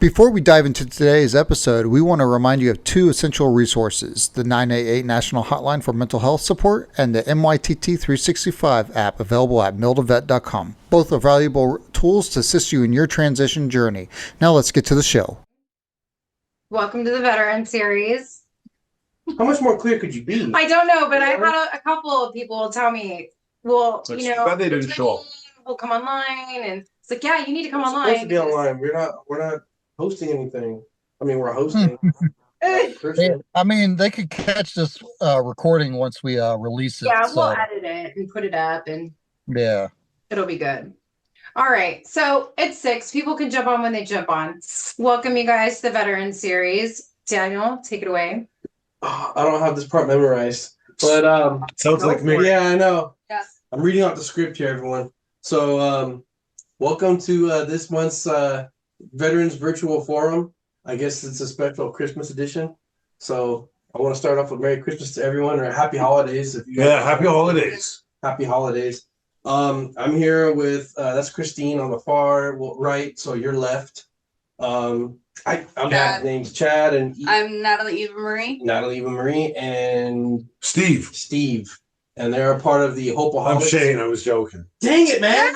Before we dive into today's episode, we want to remind you of two essential resources, the 988 National Hotline for Mental Health Support and the MYTT 365 app available at Mil2Vet.com. Both are valuable tools to assist you in your transition journey. Now let's get to the show. Welcome to the Veteran Series. How much more clear could you be? I don't know, but I've had a couple of people tell me, well, They didn't show up. We'll come online, and it's like, yeah, you need to come We're online. supposed to be online. We're not hosting anything. I mean, we're hosting. They could catch this recording once we release it. Yeah, we'll edit it and put it up, and yeah, it'll be good. All right, so it's 6. People can jump on when they jump on. Welcome, you guys, to the Veteran Series. Daniel, take it away. I don't have this part memorized, but Sounds like me. Yeah, I know. Yes. I'm reading out the script here, everyone. So, welcome to this month's Veterans Virtual Forum. I guess it's a special Christmas edition. So I want to start off with Merry Christmas to everyone, or Happy Holidays. Happy holidays. Happy holidays. I'm here with that's Christine on the far right, so you're left. I'm Chad. name's Chad, and I'm Natalie Eva Marie. Natalie Eva Marie and Steve. And they're a part of the Hopeaholics. I'm Shane. I was joking. Dang it, man!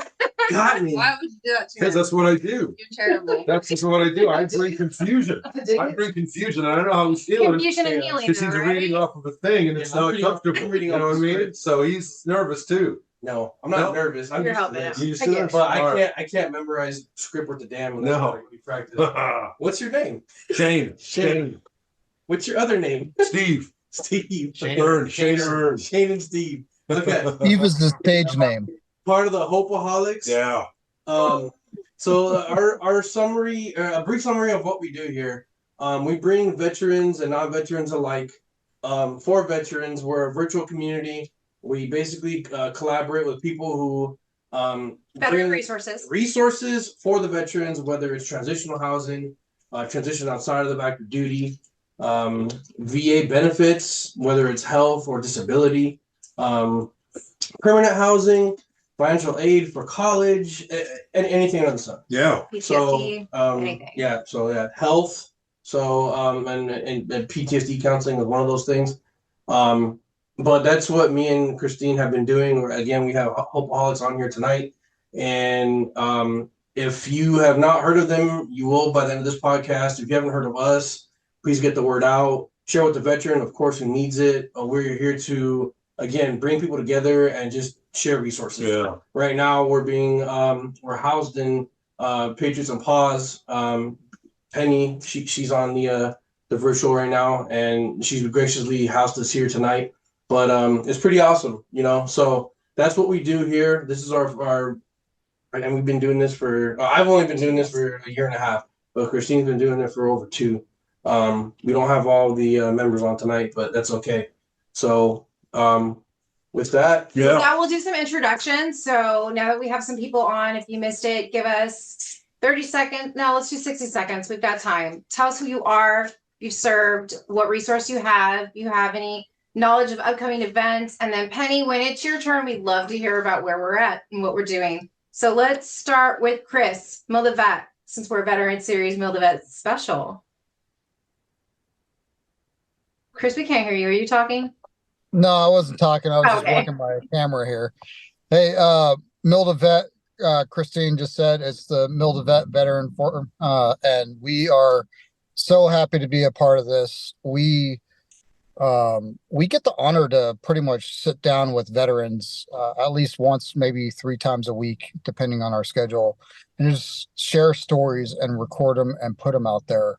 Got me. Why would you do that to Because me? that's what I do. You're terrible. That's just what I do. I bring confusion. I bring confusion, and I don't know how he's feeling. Confusion and healing, Because he's though, right? reading off of a thing, and it's Yeah, I'm not reading comfortable. I'm reading You know off what I the mean? script. So he's nervous too. No, I'm not nervous. I'm You're used to helping this. out. You used I to get this? But All right. I can't memorize script with the damn. No. We practice. What's your name? Shane. What's your other name? Steve. Steve. Shane Ern. Shane and Steve. Okay. Steve is the stage name. Part of the Hopeaholics. Yeah. So our summary, a brief summary of what we do here. We bring veterans and non-veterans alike. For veterans, we're a virtual community. We basically collaborate with people who Veteran bring resources for the veterans, whether it's transitional housing, transition outside of the active duty, VA benefits, whether it's health or disability, permanent housing, financial aid for college, and anything under the sun. Yeah. PTSD, anything. Health. So and PTSD counseling is one of those things. But that's what me and Christine have been doing. Again, we have Hopeaholics on here tonight, and if you have not heard of them, you will by the end of this podcast. If you haven't heard of us, please get the word out. Share with the veteran, of course, who needs it. We're here to again bring people together and just share resources. Yeah. Right now, we're housed in Patriots and Paws. Penny, she's on the virtual right now, and she's graciously housed us here tonight. But it's pretty awesome, you know. So that's what we do here. This is our and we've been doing this for. I've only been doing this for a year and a half, but Christine's been doing it for over 2. We don't have all the members on tonight, but that's okay. So with that, Now we'll do some introductions. So now that we have some people on, if you missed it, give us 30 seconds. No, let's do 60 seconds. We've got time. Tell us who you are, you served, what resource you have any knowledge of upcoming events. And then Penny, when it's your turn, we'd love to hear about where we're at and what we're doing. So let's start with Chris, Mil2Vet, since we're a Veteran Series Mil2Vet special. Chris, we can't hear you. Are you talking? No, I wasn't talking. I was just working my camera here. Hey, Mil2Vet, Christine just said it's the Mil2Vet Veteran Forum, and we are so happy to be a part of this. We get the honor to pretty much sit down with veterans at least once, maybe 3 times a week, depending on our schedule, and just share stories and record them and put them out there.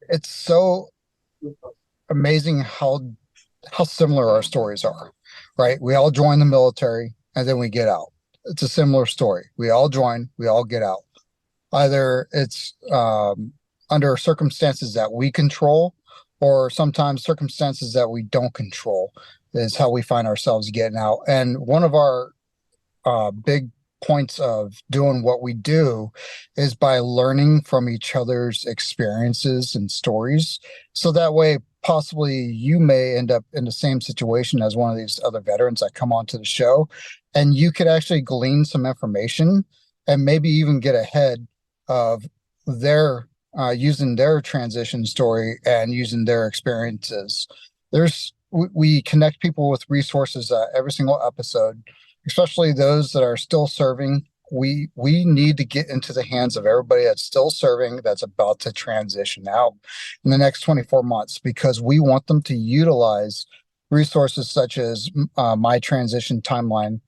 It's so amazing how similar our stories are, right? We all join the military and then we get out. It's a similar story. We all join, we all get out. Either it's under circumstances that we control, or sometimes circumstances that we don't control is how we find ourselves getting out. And one of our big points of doing what we do is by learning from each other's experiences and stories. So that way, possibly you may end up in the same situation as one of these other veterans that come onto the show, and you could actually glean some information and maybe even get ahead of their using their transition story and using their experiences. We connect people with resources every single episode, especially those that are still serving. We need to get into the hands of everybody that's still serving, that's about to transition out in the next 24 months, because we want them to utilize resources such as My Transition Timeline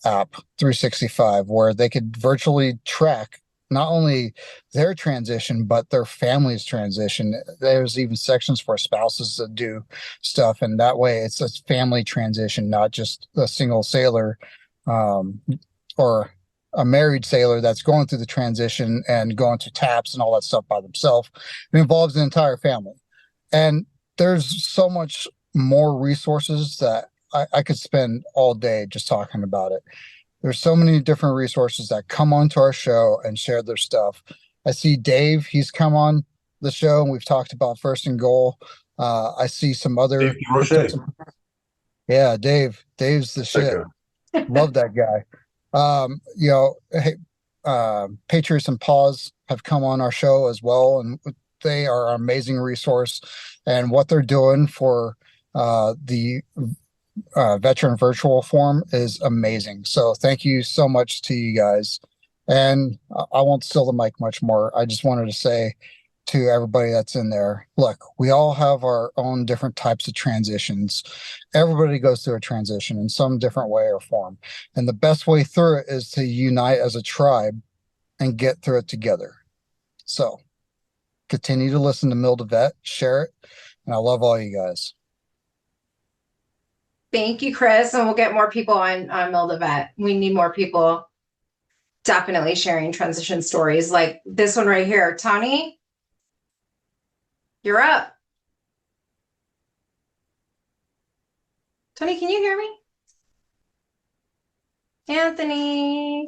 app 365, where they could virtually track not only their transition but their family's transition. There's even sections for spouses that do stuff, and that way it's a family transition, not just a single sailor or a married sailor that's going through the transition and going through taps and all that stuff by themselves. It involves the entire family, and there's so much more resources that I could spend all day just talking about it. There's so many different resources that come onto our show and share their stuff. I see Dave, he's come on the show and we've talked about First and Goal. I see some other. Yeah, Dave's the shit. Love that guy. Hey, Patriots and Paws have come on our show as well, and they are an amazing resource, and what they're doing for the Veteran Virtual Forum is amazing. So thank you so much to you guys. And I won't steal the mic much more. I just wanted to say to everybody that's in there, look, we all have our own different types of transitions. Everybody goes through a transition in some different way or form. And the best way through it is to unite as a tribe and get through it together. So continue to listen to Mil2Vet, share it, and I love all you guys. Thank you, Chris. And we'll get more people on Mil2Vet. We need more people definitely sharing transition stories like this one right here. Tony, you're up. Tony, can you hear me? Anthony.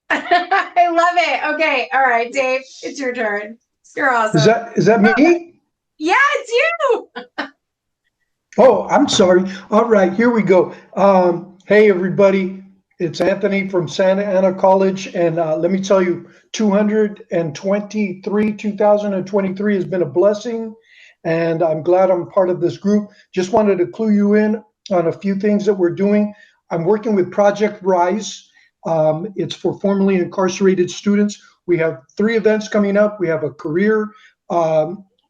I love it. Okay. All right, Dave, it's your turn. You're awesome. Is that me? Yeah, it's you. Oh, I'm sorry. All right, here we go. Hey, everybody. It's Anthony from Santa Ana College. And let me tell you, 2023 has been a blessing. And I'm glad I'm part of this group. Just wanted to clue you in on a few things that we're doing. I'm working with Project Rise. It's for formerly incarcerated students. We have 3 events coming up. We have a career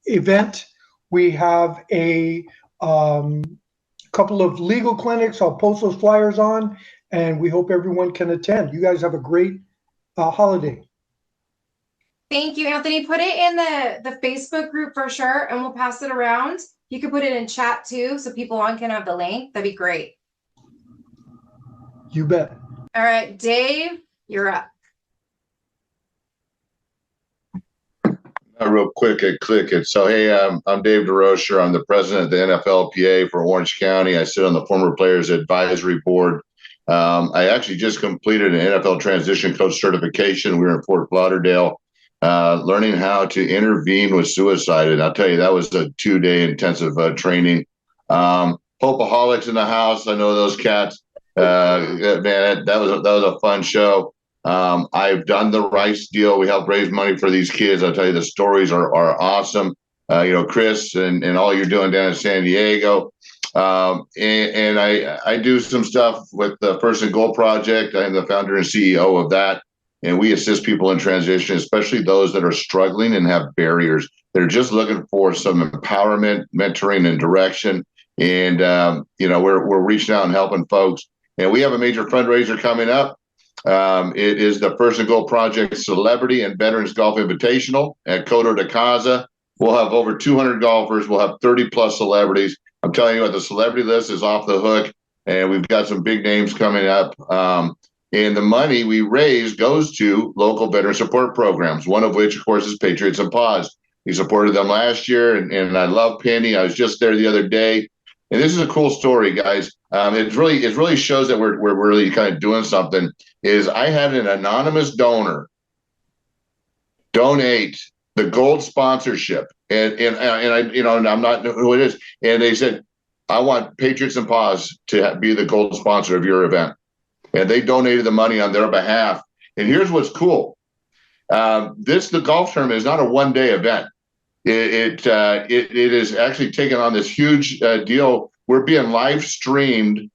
event. We have a couple of legal clinics. I'll post those flyers on, and we hope everyone can attend. You guys have a great holiday. Thank you, Anthony. Put it in the Facebook group for sure, and we'll pass it around. You can put it in chat too, so people on can have the link. That'd be great. You bet. All right, Dave, you're up. Real quick, click it. So, hey, I'm Dave DeRocher. I'm the president of the NFLPA for Orange County. I sit on the Former Players Advisory Board. I actually just completed an NFL transition coach certification. We were in Fort Lauderdale, learning how to intervene with suicide. And I'll tell you, that was a 2-day intensive training. Hopeaholics in the house. I know those cats. Man, that was a fun show. I've done the Rice deal. We help raise money for these kids. I'll tell you, the stories are awesome. Chris and all you're doing down in San Diego. And I do some stuff with the First and Goal Project. I'm the founder and CEO of that. And we assist people in transition, especially those that are struggling and have barriers. They're just looking for some empowerment, mentoring, and direction. And, we're reaching out and helping folks. And we have a major fundraiser coming up. It is the First and Goal Project Celebrity and Veterans Golf Invitational at Coto de Casa. We'll have over 200 golfers. We'll have 30 plus celebrities. I'm telling you what, the celebrity list is off the hook, and we've got some big names coming up. And the money we raise goes to local veteran support programs, one of which, of course, is Patriots and Paws. We supported them last year, and I love Penny. I was just there the other day. And this is a cool story, guys. It really shows that we're really kind of doing something. Is I had an anonymous donor donate the gold sponsorship, and I and I'm not who it is, and they said, I want Patriots and Paws to be the gold sponsor of your event, and they donated the money on their behalf. And here's what's cool: The golf tournament is not a one-day event. It is actually taken on this huge deal. We're being live streamed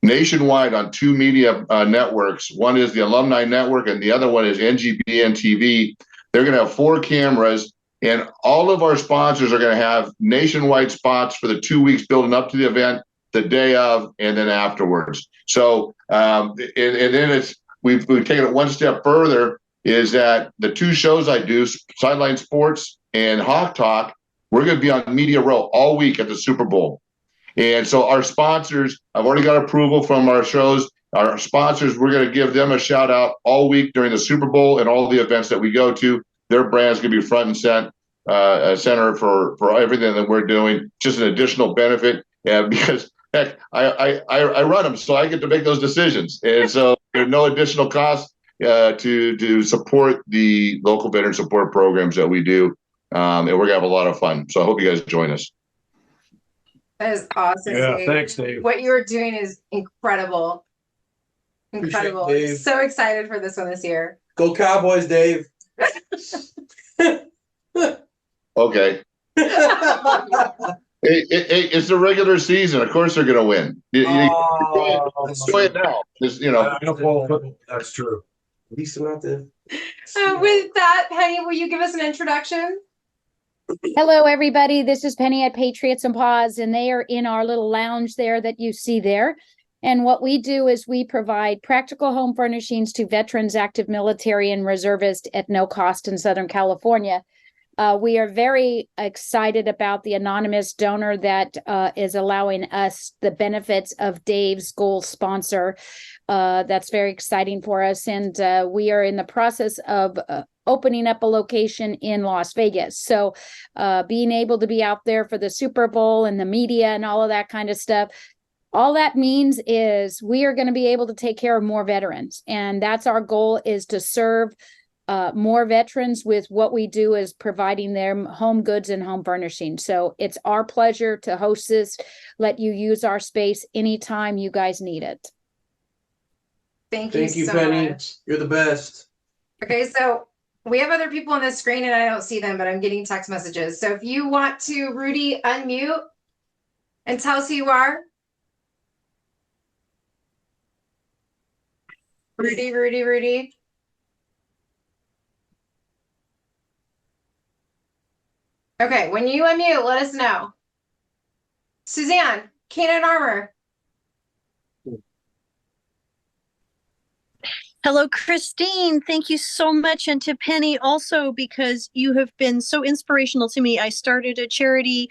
nationwide on two media networks. One is the Alumni Network, and the other one is NGBN TV. They're going to have 4 cameras, and all of our sponsors are going to have nationwide spots for the 2 weeks building up to the event, the day of, and then afterwards. So, and then we've taken it one step further. Is that the 2 shows I do, Sideline Sports and Hawk Talk, we're going to be on Media Row all week at the Super Bowl. And so our sponsors, I've already got approval from our shows. Our sponsors, we're going to give them a shout out all week during the Super Bowl and all the events that we go to. Their brand's going to be front and center for everything that we're doing. Just an additional benefit, because heck, I run them, so I get to make those decisions. And so there's no additional cost to support the local veteran support programs that we do. And we're gonna have a lot of fun. So I hope you guys join us. That is awesome. Yeah, Dave. thanks, Dave. What you're doing is incredible. Incredible. Appreciate it, Dave. So excited for this one this year. Go Cowboys, Dave. Okay. It's the regular season. Of course they're gonna win. Enjoy it now. That's true. At least I'm not the. With that, Penny, will you give us an introduction? Hello, everybody. This is Penny at Patriots and Paws, and they are in our little lounge there that you see there. And what we do is we provide practical home furnishings to veterans, active military, and reservists at no cost in Southern California. We are very excited about the anonymous donor that is allowing us the benefits of Dave's gold sponsor. That's very exciting for us. And we are in the process of opening up a location in Las Vegas. So being able to be out there for the Super Bowl and the media and all of that kind of stuff, all that means is we are going to be able to take care of more veterans. And that's our goal, is to serve more veterans with what we do is providing them home goods and home furnishing. So it's our pleasure to host this, let you use our space anytime you guys need it. Thank you so Penny. much. You're the best. Okay, so we have other people on the screen and I don't see them, but I'm getting text messages. So if you want to, Rudy, unmute and tell us who you are. Rudy. Okay, when you unmute, let us know. Suzanne, Canine Armor. Hello, Christine. Thank you so much. And to Penny also, because you have been so inspirational to me. I started a charity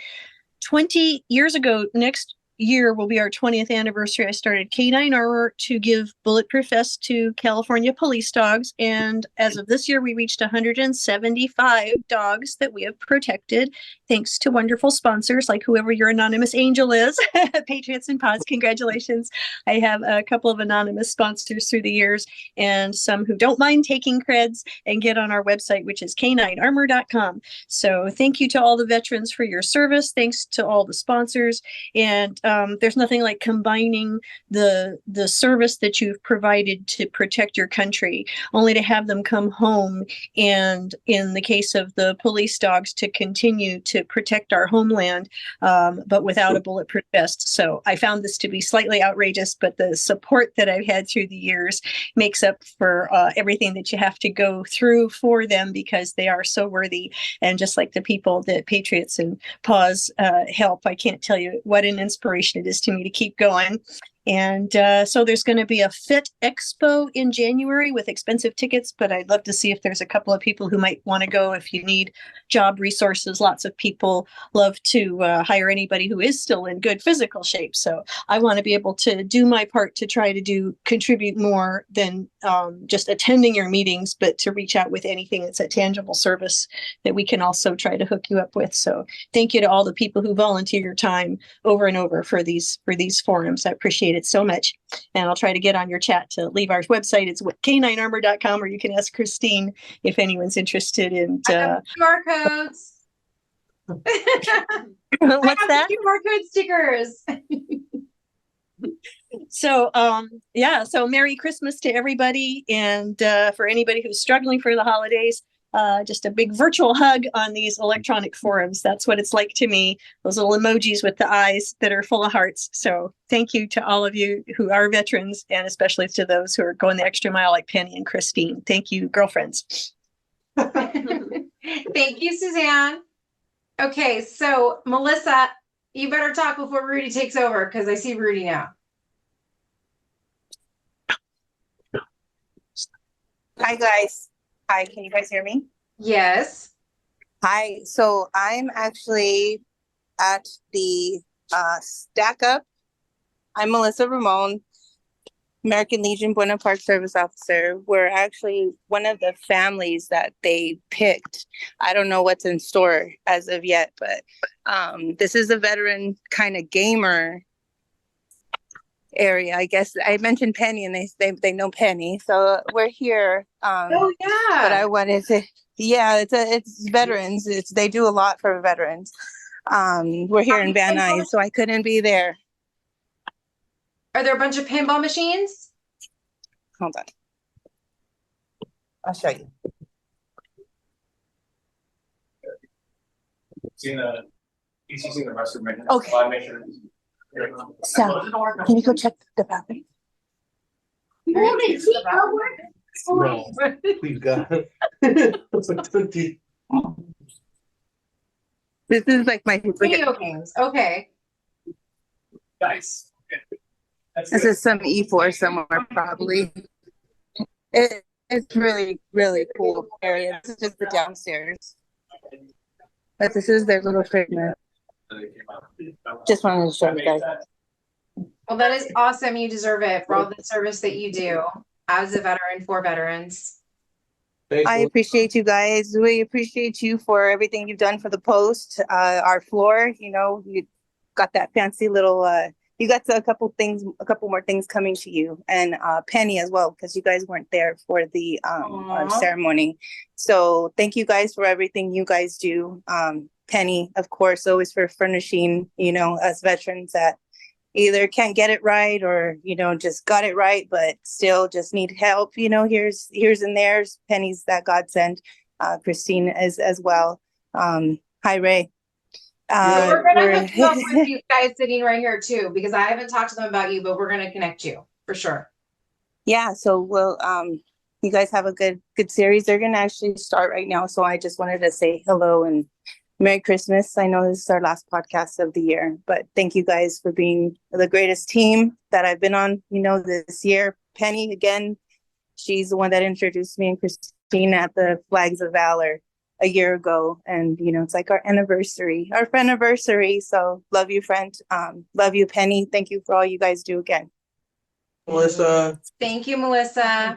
20 years ago. Next year will be our 20th anniversary. I started Canine Armor to give bulletproof vests to California police dogs. And as of this year, we reached 175 dogs that we have protected, thanks to wonderful sponsors like whoever your anonymous angel is. Patriots and Paws, congratulations. I have a couple of anonymous sponsors through the years, and some who don't mind taking creds and get on our website, which is caninearmor.com. So thank you to all the veterans for your service. Thanks to all the sponsors. And there's nothing like combining the service that you've provided to protect your country, only to have them come home, and in the case of the police dogs, to continue to protect our homeland, but without a bulletproof vest. So I found this to be slightly outrageous, but the support that I've had through the years makes up for everything that you have to go through for them, because they are so worthy. And just like the people that Patriots and Paws help, I can't tell you what an inspiration it is to me to keep going. And so there's going to be a Fit Expo in January with expensive tickets, but I'd love to see if there's a couple of people who might want to go if you need job resources. Lots of people love to hire anybody who is still in good physical shape. So I want to be able to do my part to try to contribute more than just attending your meetings, but to reach out with anything that's a tangible service that we can also try to hook you up with. So thank you to all the people who volunteer your time over and over for these forums. I appreciate it so much. And I'll try to get on your chat to leave our website. It's caninearmor.com, or you can ask Christine if anyone's interested in QR codes. What's that? QR code stickers. So Merry Christmas to everybody. And for anybody who's struggling for the holidays, just a big virtual hug on these electronic forums. That's what it's like to me. Those little emojis with the eyes that are full of hearts. So thank you to all of you who are veterans, and especially to those who are going the extra mile like Penny and Christine. Thank you, girlfriends. Thank you, Suzanne. Okay, so Melissa, you better talk before Rudy takes over, because I see Rudy now. Hi, guys. Hi, can you guys hear me? Yes. Hi. So I'm actually at the Stack Up. I'm Melissa Ramon, American Legion Buena Park Service Officer. We're actually one of the families that they picked. I don't know what's in store as of yet, but this is a veteran kind of gamer area. I guess I mentioned Penny, and they know Penny, so we're here. Oh yeah. But I wanted to, yeah, it's veterans. They do a lot for veterans. We're here in Van Nuys, so I couldn't be there. Are there a bunch of pinball machines? Hold on, I'll show you. He's using the restroom right now. Okay. I'll make sure. So, can you go check the bathroom? No, please God. This is like my Video games. Okay. Nice. This is some E4 somewhere probably. It's really, really cool area. This is just the downstairs. But this is their little treatment. Just wanted to show you guys. Well, that is awesome. You deserve it for all the service that you do as a veteran for veterans. I appreciate you guys. We appreciate you for everything you've done for the post. Our floor, you got that fancy little you got a couple more things coming to you, and Penny as well, because you guys weren't there for the our ceremony. So thank you guys for everything you guys do. Penny, of course, always for furnishing, us veterans that either can't get it right or, just got it right, but still just need help. Here's and there's. Penny's that godsend. Christine as well. Hi, Ray. We're gonna hook you up with these guys sitting right here too, because I haven't talked to them about you, but we're gonna connect you for sure. Yeah, so you guys have a good series. They're gonna actually start right now. So I just wanted to say hello and Merry Christmas. I know this is our last podcast of the year, but thank you guys for being the greatest team that I've been on, this year. Penny, again, she's the one that introduced me and Christine at the Flags of Valor a year ago. And, it's like our anniversary. So love you, friend. Love you, Penny. Thank you for all you guys do again. Melissa. Thank you, Melissa.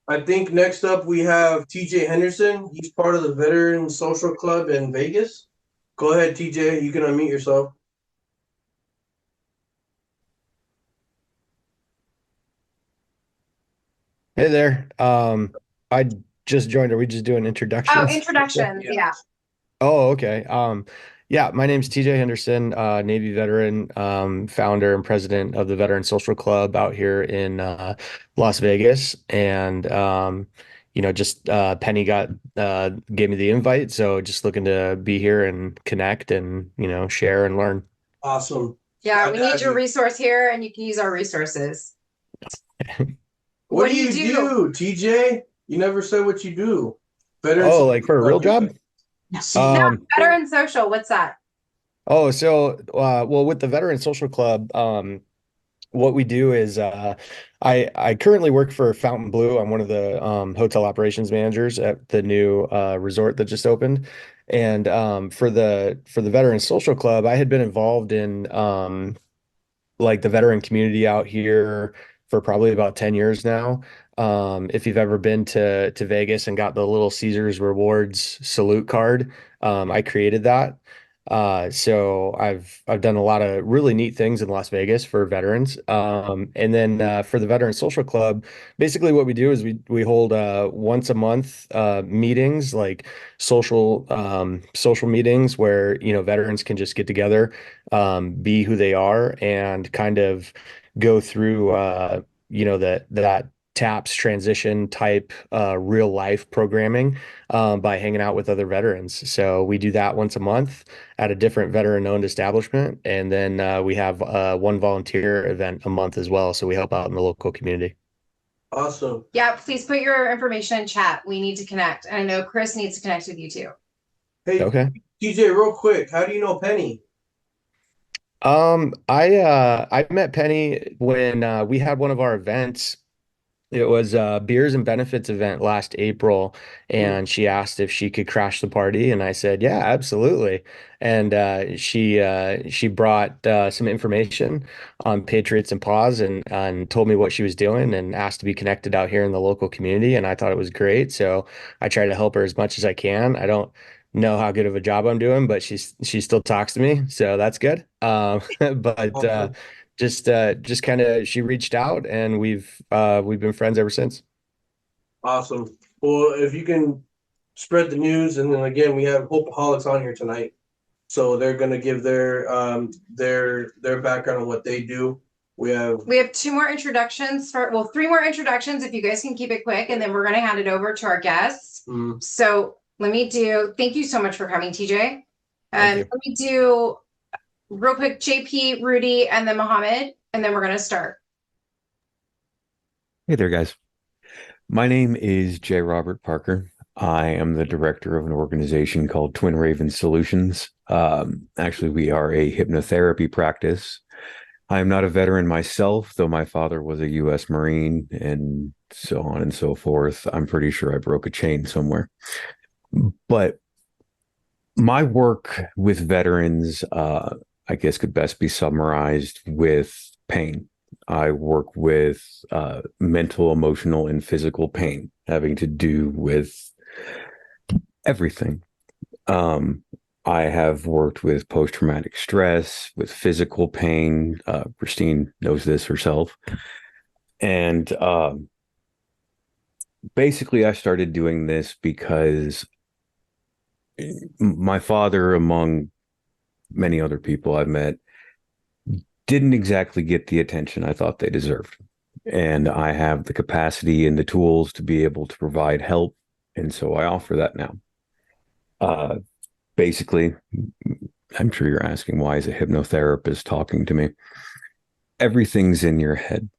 I think next up we have TJ Henderson. He's part of the Veteran Social Club in Vegas. Go ahead, TJ. You can unmute yourself. Hey there. I just joined. Are we just doing introductions? Oh, introductions. Yeah. Oh, okay. Yeah, my name's TJ Henderson, Navy veteran, founder and president of the Veteran Social Club out here in Las Vegas. And Penny gave me the invite, so just looking to be here and connect and share and learn. Awesome. Yeah, we need your resource here, and you can use our resources. What do you do, TJ? You never said what you do. Veterans like for a real job? No, Veteran Social, what's that? Oh, so well, with the Veteran Social Club, what we do is I currently work for Fontainebleau. I'm one of the hotel operations managers at the new resort that just opened. And for the Veteran Social Club, I had been involved in like the veteran community out here for probably about 10 years now. If you've ever been to Vegas and got the little Caesars Rewards salute card, I created that. So I've done a lot of really neat things in Las Vegas for veterans. And then for the Veteran Social Club, basically what we do is we hold once a month meetings, like social meetings where veterans can just get together, be who they are, and kind of go through, that TAPS transition type real life programming by hanging out with other veterans. So we do that once a month at a different veteran owned establishment. And then we have one volunteer event a month as well. So we help out in the local community. Awesome. Yeah, please put your information in chat. We need to connect. And I know Chris needs to connect with you too. Hey, Okay. TJ, real quick, how do you know Penny? I met Penny when we had one of our events. It was a beers and benefits event last April, and she asked if she could crash the party, and I said, "Yeah, absolutely." And she brought some information on Patriots and Paws and told me what she was doing and asked to be connected out here in the local community, and I thought it was great. So I try to help her as much as I can. I don't know how good of a job I'm doing, but she still talks to me, so that's good. But Awesome. just kind of she reached out and we've been friends ever since. Awesome. Well, if you can spread the news, and then again, we have Hopeaholics on here tonight, so they're gonna give their background on what they do. We have two more introductions three more introductions if you guys can keep it quick, and then we're gonna hand it over to our guests. So thank you so much for coming, TJ. Let me do real quick JP, Rudy, and then Mohammed, and then we're gonna start. Hey there, guys. My name is J. Robert Parker. I am the director of an organization called Twin Raven Solutions. Actually, we are a hypnotherapy practice. I am not a veteran myself, though my father was a U.S. Marine and so on and so forth. I'm pretty sure I broke a chain somewhere. But my work with veterans, I guess, could best be summarized with pain. I work with mental, emotional, and physical pain having to do with everything. I have worked with post-traumatic stress, with physical pain. Christine knows this herself. And basically, I started doing this because my father, among many other people I've met, didn't exactly get the attention I thought they deserved. And I have the capacity and the tools to be able to provide help. And so I offer that now. Basically, I'm sure you're asking, why is a hypnotherapist talking to me? Everything's in your head.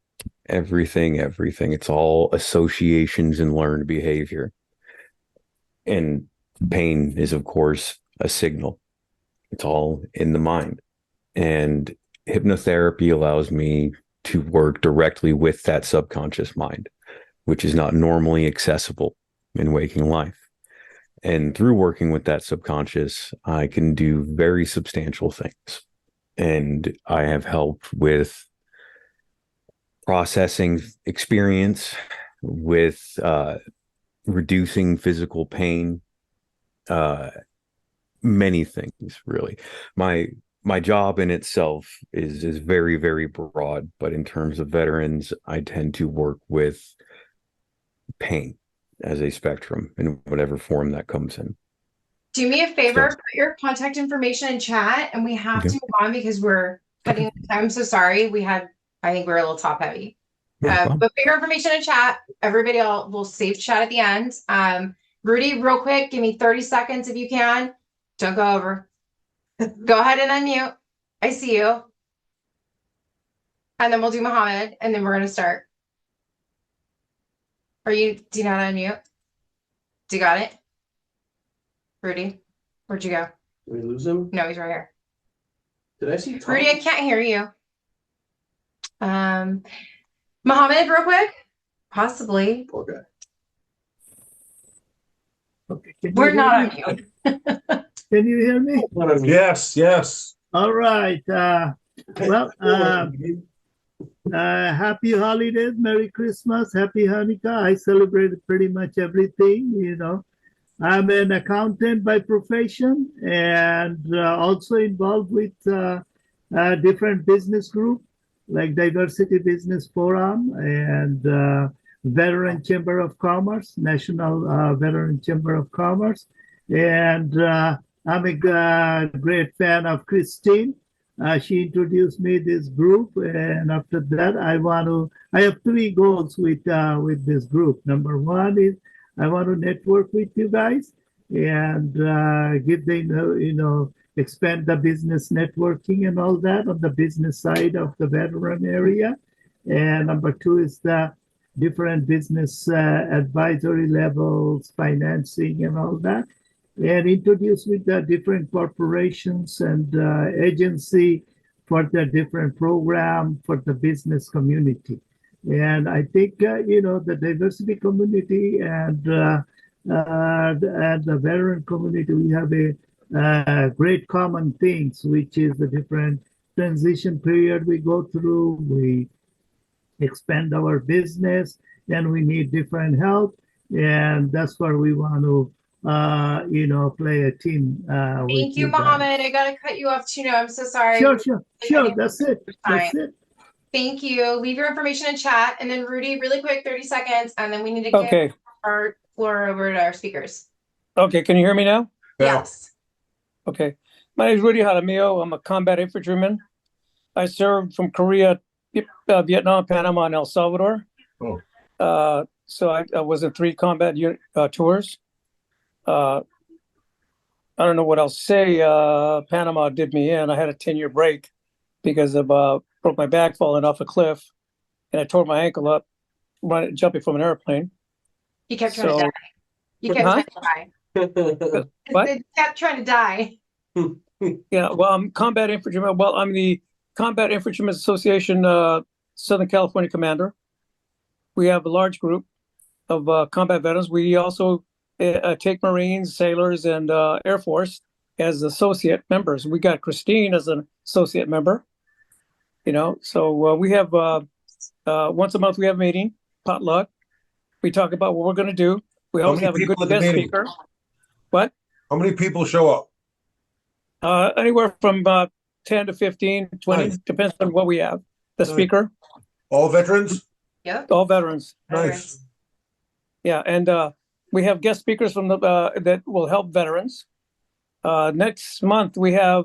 Everything. It's all associations and learned behavior. And pain is, of course, a signal. It's all in the mind. And hypnotherapy allows me to work directly with that subconscious mind, which is not normally accessible in waking life. And through working with that subconscious, I can do very substantial things. And I have helped with processing experience, with reducing physical pain, many things, really. My job in itself is very, very broad, but in terms of veterans, I tend to work with pain as a spectrum in whatever form that comes in. Do me a favor, put your contact information in chat, and we have to move on because we're cutting time. I'm so sorry. I think we're a little top heavy. But put your information in chat. Everybody will save chat at the end. Rudy, real quick, give me 30 seconds if you can. Don't go over. Go ahead and unmute. I see you. And then we'll do Mohammed, and then we're going to start. Do you know how to unmute? Do you got it? Rudy, where'd you go? Did we lose him? No, he's right here. Did I see Tom? Rudy, I can't hear you. Mohammed, real quick? Possibly. Okay. We're not on mute. Can you hear me? Yes, yes. All right. Happy holidays, Merry Christmas, Happy Hanukkah. I celebrate pretty much everything, I'm an accountant by profession and also involved with different business group like Diversity Business Forum and Veteran Chamber of Commerce, National Veteran Chamber of Commerce. And I'm a great fan of Christine. She introduced me this group, and after that, I have three goals with this group. Number one is I want to network with you guys and give the expand the business networking and all that on the business side of the veteran area. And number two is the different business advisory levels, financing, and all that, and introduce with the different corporations and agency for the different program for the business community. And I think the diversity community and the veteran community, we have a great common things, which is the different transition period we go through. We expand our business and we need different help, and that's where we want to play a team. Thank you, Mohammed. I gotta cut you off too now. I'm so sorry. Sure. That's it. Thank you. Leave your information in chat, and then Rudy, really quick, 30 seconds, and then we need to get our floor over to our speakers. Okay, can you hear me now? Yes. Okay. My name is Rudy Jaramillo. I'm a combat infantryman. I served from Korea, Vietnam, Panama, and El Salvador. So I was in 3 combat tours. I don't know what else to say. Panama did me in. I had a 10-year break because of broke my back falling off a cliff, and I tore my ankle up jumping from an airplane. You kept trying to die. You kept trying to die. What? They kept trying to die. Yeah, well, I'm combat infantryman. Well, I'm the Combat Infantrymen Association Southern California commander. We have a large group of combat veterans. We also take Marines, sailors, and Air Force as associate members. We got Christine as an associate member. So we have once a month we have a meeting, potluck. We talk about what we're going to do. We always have a good guest speaker. What? How many people show up? Anywhere from 10 to 15, 20, nice. Depends on what we have. The speaker. All veterans? Yep. All veterans. Nice. Yeah, and we have guest speakers from that will help veterans. Next month we have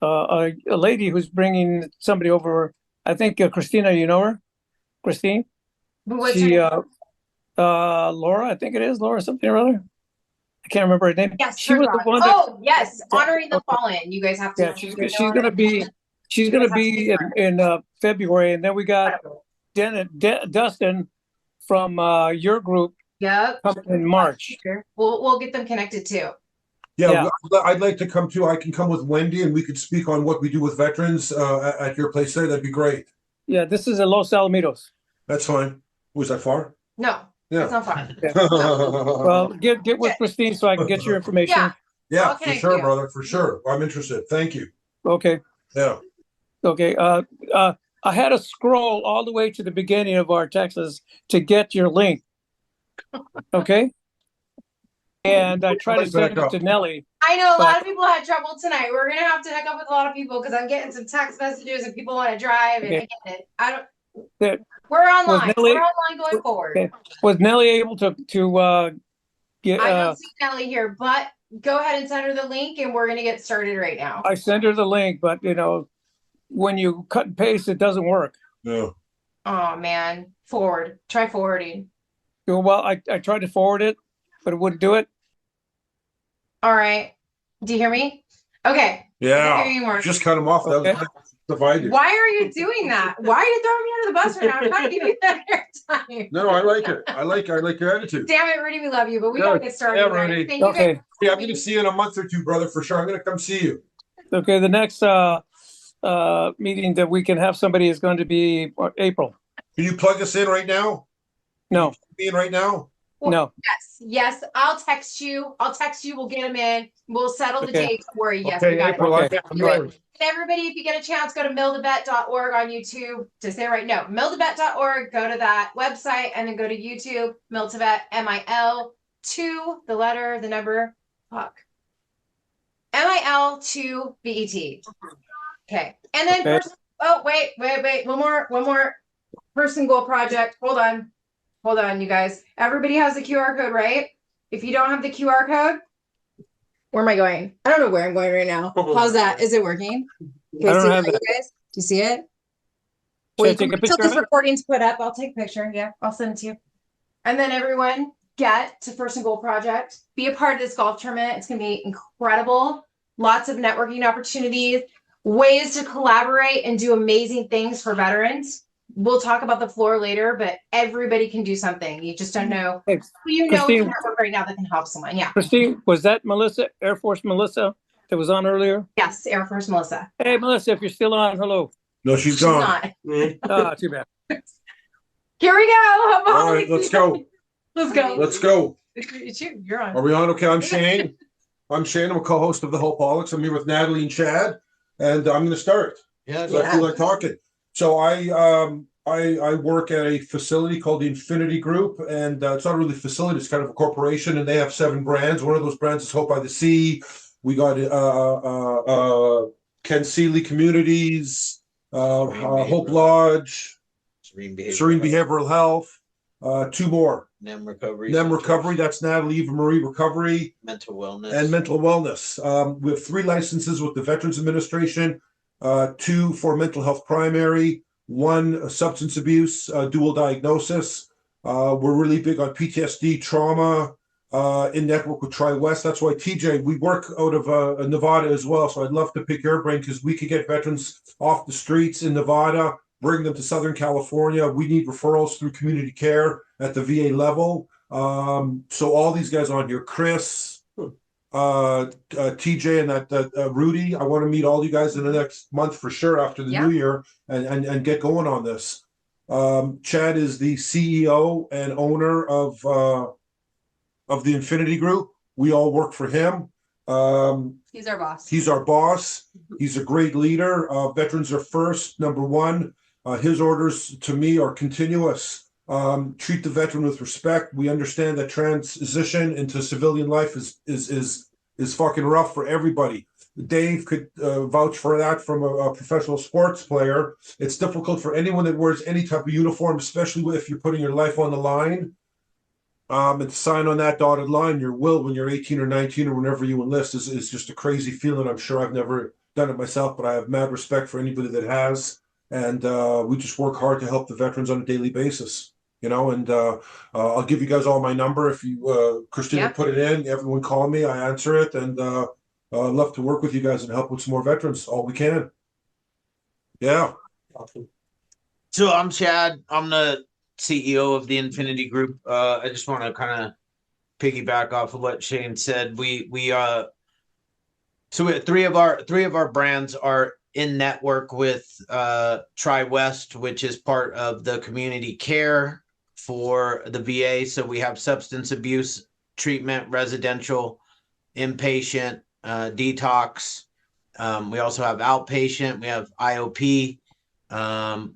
a lady who's bringing somebody over. I think Christina, you know her? Christine? What's her name? Laura, I think it is. Laura something or other. I can't remember her name. Yes, she was the one that, yes, honoring the fallen. You guys have to. Yeah, she's gonna be in February, and then we got Dustin from your group. Yep. Coming in March. We'll get them connected too. Yeah, I'd like to come too. I can come with Wendy, and we could speak on what we do with veterans at your place there. That'd be great. Yeah, this is in Los Alamitos. That's fine. Was that far? No. Yeah. It's not far. Yeah. Well, get with Christine so I can get your information. Yeah, for sure, brother. For sure. I'm interested. Thank you. Okay. Yeah. Okay. I had to scroll all the way to the beginning of our Texas to get your link. Okay. And I tried to send it to Nellie. I know a lot of people had trouble tonight. We're gonna have to hook up with a lot of people because I'm getting some text messages and people want to drive and we're online. We're online going forward. Okay. Was Nellie able to get? I don't see Nellie here, but go ahead and send her the link, and we're gonna get started right now. I sent her the link, but when you cut and paste, it doesn't work. No. Oh man, try forwarding. Well, I tried to forward it, but it wouldn't do it. All right. Do you hear me? Okay. Yeah. Just cut them off. Okay. That was divided. Why are you doing that? Why are you throwing me under the bus right now? I'm trying to give you that airtime. No, I like it. I like your attitude. Damn it, Rudy, we love you, but we gotta get started. Yeah, Rudy. Thank you guys. Yeah, I'm gonna see you in a month or two, brother, for sure. I'm gonna come see you. Okay, the next meeting that we can have somebody is going to be April. Can you plug us in right now? No. Be in right now? Well, no. Yes. I'll text you. We'll get them in. We'll settle the date. Don't worry. Yes, we got April, it. And everybody, if you get a chance, go to Mil2Vet.org on YouTube. To say it right, no, Mil2Vet.org. Go to that website and then go to YouTube. Mil2Vet, MIL2, the letter, the number. MIL2VET. Okay, and then wait. One more person goal project. Hold on, you guys. Everybody has the QR code, right? If you don't have the QR code, where am I going? I don't know where I'm going right now. How's that? Is it working? Okay, I don't see have that, that. you guys? Do you see it? Should I Wait, take a until picture of this it? recording's put up, I'll take a picture. Yeah, I'll send it to you. And then everyone get to First and Goal Project. Be a part of this golf tournament. It's going to be incredible. Lots of networking opportunities, ways to collaborate and do amazing things for veterans. We'll talk about the floor later, but everybody can do something. You just don't know Thanks. who you know to Christine, network right now that can help someone. Yeah. Christine, was that Melissa, Air Force Melissa, that was on earlier? Yes, Air Force Melissa. Hey, Melissa, if you're still on, hello. No, she's She's gone. not. Ah, too bad. Here we go. All right, let's go. Let's go. Let's go. It's you. You're on. Are we on? Okay, I'm Shane. I'm a co-host of the Hopeaholics. I'm here with Natalie and Chad, and I'm going to start. Yeah, I feel like talking. So I work at a facility called the Infinity Group, and it's not really a facility; it's kind of a corporation, and they have 7 brands. One of those brands is Hope by the Sea. We got Ken Seeley Communities, Hope Lodge, Serene Behavioral Health. 2 more. NEM Recovery. NEM Recovery, that's Natalie Eva Marie Recovery. Mental Wellness. And Mental Wellness. We have 3 licenses with the Veterans Administration, 2 for mental health primary, 1 substance abuse, dual diagnosis. We're really big on PTSD, trauma, in network with Tri-West. That's why, TJ, we work out of Nevada as well. So I'd love to pick your brain because we could get veterans off the streets in Nevada, bring them to Southern California. We need referrals through community care at the VA level. So all these guys on here, Chris, TJ, and that Rudy, I want to meet all you guys in the next month for sure after the new year and get going on this. Chad is the CEO and owner of the Infinity Group. We all work for him. He's our boss. He's our boss. He's a great leader. Veterans are first, number 1. His orders to me are continuous. Treat the veteran with respect. We understand that transition into civilian life is fucking rough for everybody. Dave could vouch for that from a professional sports player. It's difficult for anyone that wears any type of uniform, especially if you're putting your life on the line. And to sign on that dotted line, your will when you're 18 or 19 or whenever you enlist is just a crazy feeling. I'm sure I've never done it myself, but I have mad respect for anybody that has. And we just work hard to help the veterans on a daily basis, and I'll give you guys all my number. If you, Christina, put it in, everyone call me, I answer it. And I'd love to work with you guys and help with some more veterans, all we can. Yeah. So I'm Chad. I'm the CEO of the Infinity Group. I just want to kind of piggyback off of what Shane said. So 3 of our brands are in network with Tri-West, which is part of the community care for the VA. So we have substance abuse treatment, residential, inpatient, detox. We also have outpatient. We have IOP.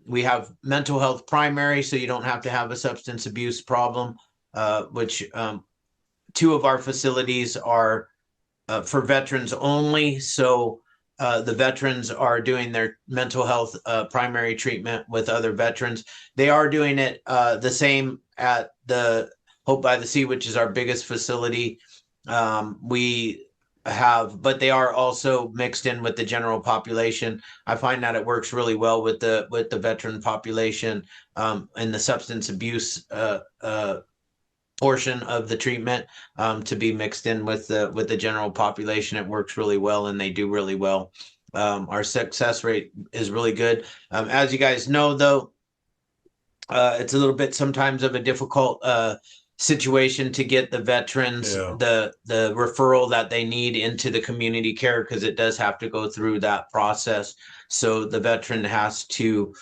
We have mental health primary, so you don't have to have a substance abuse problem, which 2 of our facilities are for veterans only. So the veterans are doing their mental health primary treatment with other veterans. They are doing it the same at the Hope by the Sea, which is our biggest facility. But they are also mixed in with the general population. I find that it works really well with the veteran population and the substance abuse portion of the treatment to be mixed in with the general population. It works really well, and they do really well. Our success rate is really good. As you guys know, though, it's a little bit sometimes of a difficult situation to get the veterans the referral that they need into the community care, because it does have to go through that process. So the veteran has to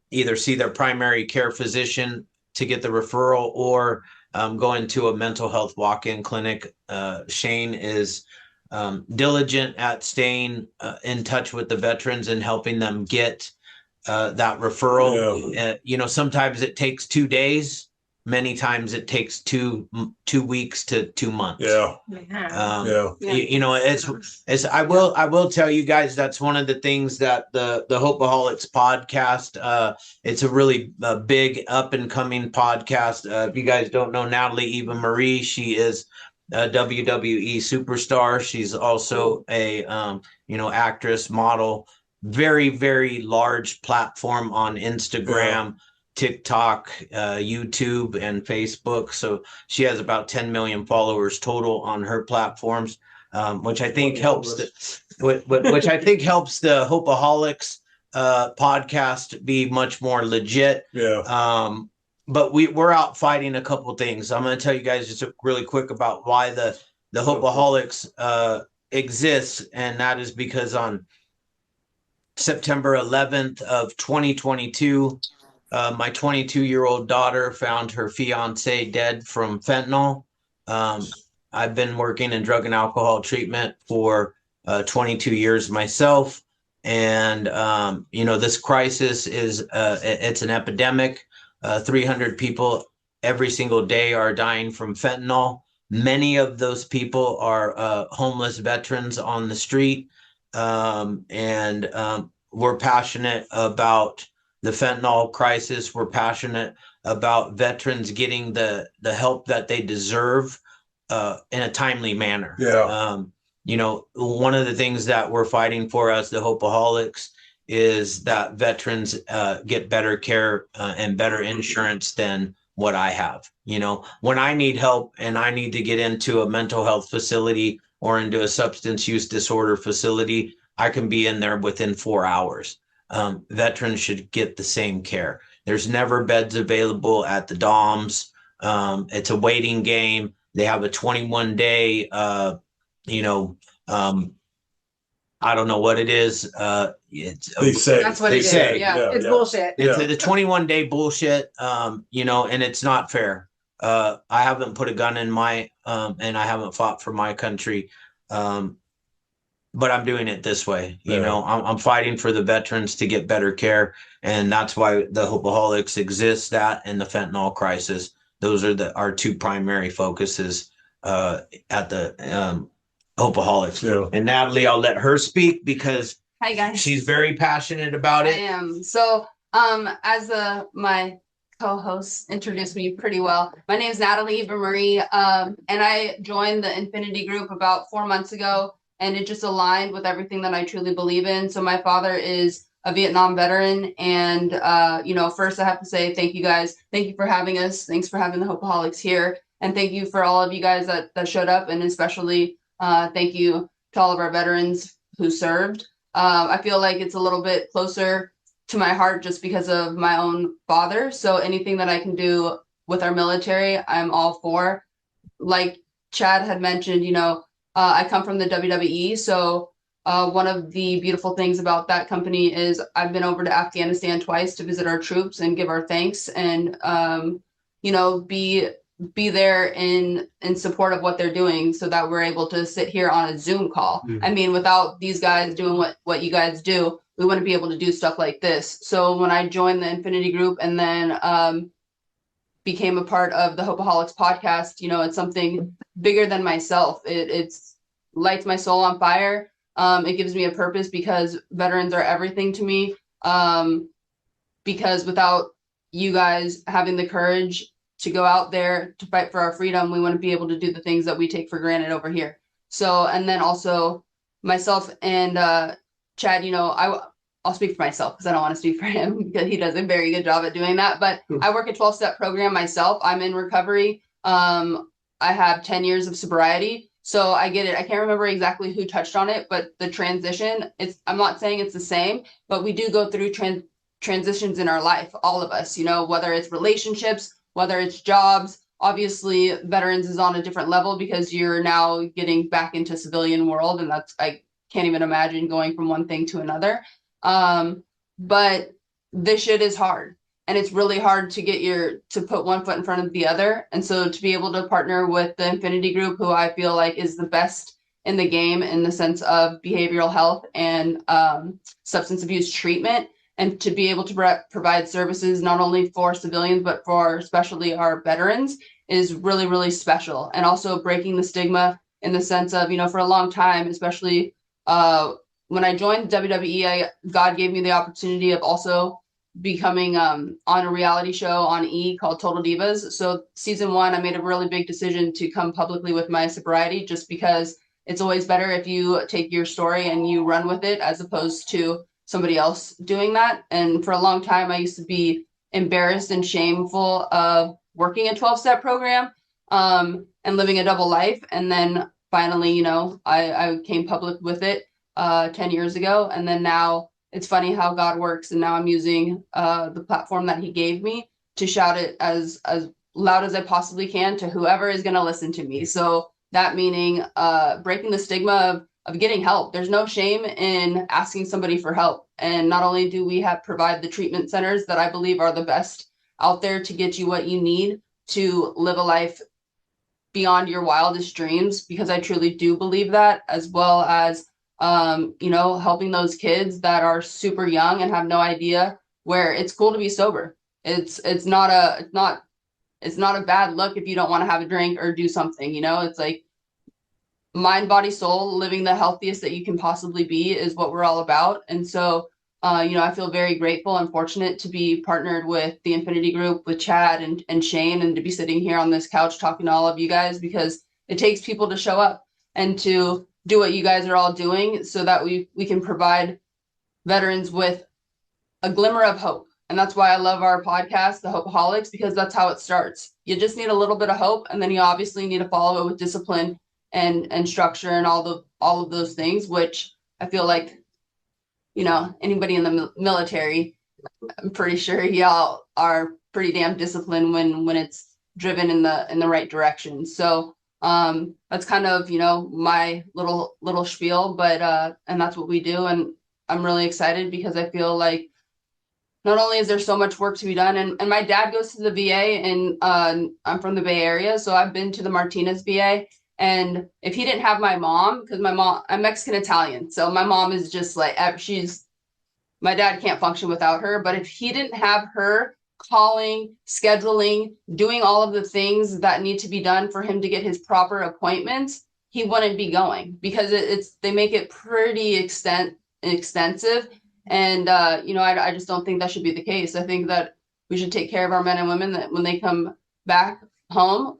either see their primary care physician to get the referral, or go into a mental health walk-in clinic. Shane is diligent at staying in touch with the veterans and helping them get that referral. Sometimes it takes 2 days. Many times it takes 2 weeks to 2 months. It's I will tell you guys, that's one of the things that the Hopeaholics podcast, it's a really big up and coming podcast. If you guys don't know Natalie Eva Marie, she is a WWE superstar. She's also a actress, model, very, very large platform on Instagram, TikTok, YouTube, and Facebook. So she has about 10 million followers total on her platforms, which I think helps which I think helps the Hopeaholics podcast be much more legit. But we're out fighting a couple things. I'm going to tell you guys just really quick about why the Hopeaholics exists, and that is because on September 11th of 2022, my 22-year-old daughter found her fiance dead from fentanyl. I've been working in drug and alcohol treatment for 22 years myself. And, this crisis is, it's an epidemic. 300 people every single day are dying from fentanyl. Many of those people are homeless veterans on the street. We're passionate about the fentanyl crisis. We're passionate about veterans getting the help that they deserve in a timely manner. One of the things that we're fighting for as the Hopeaholics is that veterans get better care and better insurance than what I have. When I need help and I need to get into a mental health facility or into a substance use disorder facility, I can be in there within 4 hours. Veterans should get the same care. There's never beds available at the DOMs. It's a waiting game. They have a 21-day, I don't know what it is. They say that's what it is. Yeah, it's bullshit. It's the 21-day bullshit. And it's not fair. I haven't put a gun in my and I haven't fought for my country. But I'm doing it this way. I'm fighting for the veterans to get better care. And that's why the Hopeaholics exist, that and the fentanyl crisis. Those are our two primary focuses at the Hopeaholics. And Natalie, I'll let her speak because hi guys, she's very passionate about it. I am. So as my co-host introduced me pretty well, my name is Natalie Marie, and I joined the Infinity Group about 4 months ago, and it just aligned with everything that I truly believe in. So my father is a Vietnam veteran, and first I have to say thank you guys. Thank you for having us. Thanks for having the Hopeaholics here, and thank you for all of you guys that showed up, and especially thank you to all of our veterans who served. I feel like it's a little bit closer to my heart just because of my own father. So anything that I can do with our military, I'm all for. Like Chad had mentioned, I come from the WWE. So one of the beautiful things about that company is I've been over to Afghanistan twice to visit our troops and give our thanks and, be there in support of what they're doing so that we're able to sit here on a Zoom call. I mean, without these guys doing what you guys do, we wouldn't be able to do stuff like this. So when I joined the Infinity Group and then became a part of the Hopeaholics podcast, it's something bigger than myself. It's lights my soul on fire. It gives me a purpose because veterans are everything to me. Because without you guys having the courage to go out there to fight for our freedom, we wouldn't be able to do the things that we take for granted over here. So, and then also myself and Chad, I'll speak for myself because I don't want to speak for him because he does a very good job at doing that. But I work a 12-step program myself. I'm in recovery. I have 10 years of sobriety. So I get it. I can't remember exactly who touched on it, but the transition, I'm not saying it's the same, but we do go through transitions in our life, all of us, whether it's relationships, whether it's jobs. Obviously, veterans is on a different level because you're now getting back into civilian world, and I can't even imagine going from one thing to another. But this shit is hard, and it's really hard to put one foot in front of the other. And so to be able to partner with the Infinity Group, who I feel like is the best in the game in the sense of behavioral health and substance abuse treatment, and to be able to provide services not only for civilians, but for especially our veterans is really, really special. And also breaking the stigma in the sense of, for a long time, especially when I joined WWE, God gave me the opportunity of also becoming on a reality show on E! Called Total Divas. So season 1, I made a really big decision to come publicly with my sobriety, just because it's always better if you take your story and you run with it as opposed to somebody else doing that. And for a long time, I used to be embarrassed and shameful of working a 12-step program and living a double life. And then finally, you know, I came public with it 10 years ago. And then now it's funny how God works. And now I'm using the platform that he gave me to shout it as loud as I possibly can to whoever is going to listen to me. So that meaning breaking the stigma of getting help. There's no shame in asking somebody for help. And not only do we provide the treatment centers that I believe are the best out there to get you what you need to live a life beyond your wildest dreams, because I truly do believe that, as well as you know, helping those kids that are super young and have no idea where it's cool to be sober. It's not a bad look if you don't want to have a drink or do something, you know. It's like mind, body, soul, living the healthiest that you can possibly be is what we're all about. And so you know, I feel very grateful and fortunate to be partnered with the Infinity Group, with Chad and Shane, and to be sitting here on this couch talking to all of you guys, because it takes people to show up and to do what you guys are all doing so that we can provide veterans with a glimmer of hope. And that's why I love our podcast, the Hopeaholics, because that's how it starts. You just need a little bit of hope, and then you obviously need to follow it with discipline and structure and all of those things, which I feel like, you know, anybody in the military, I'm pretty sure y'all are pretty damn disciplined when it's driven in the right direction. So that's kind of, you know, my little spiel, but and that's what we do. And I'm really excited because I feel like not only is there so much work to be done, and my dad goes to the VA, and I'm from the Bay Area, so I've been to the Martinez VA. And if he didn't have my mom, because my mom, I'm Mexican Italian, so my mom is just like, my dad can't function without her. But if he didn't have her calling, scheduling, doing all of the things that need to be done for him to get his proper appointments, he wouldn't be going, because they make it pretty extensive. And you know, I just don't think that should be the case. I think that we should take care of our men and women, that when they come back home,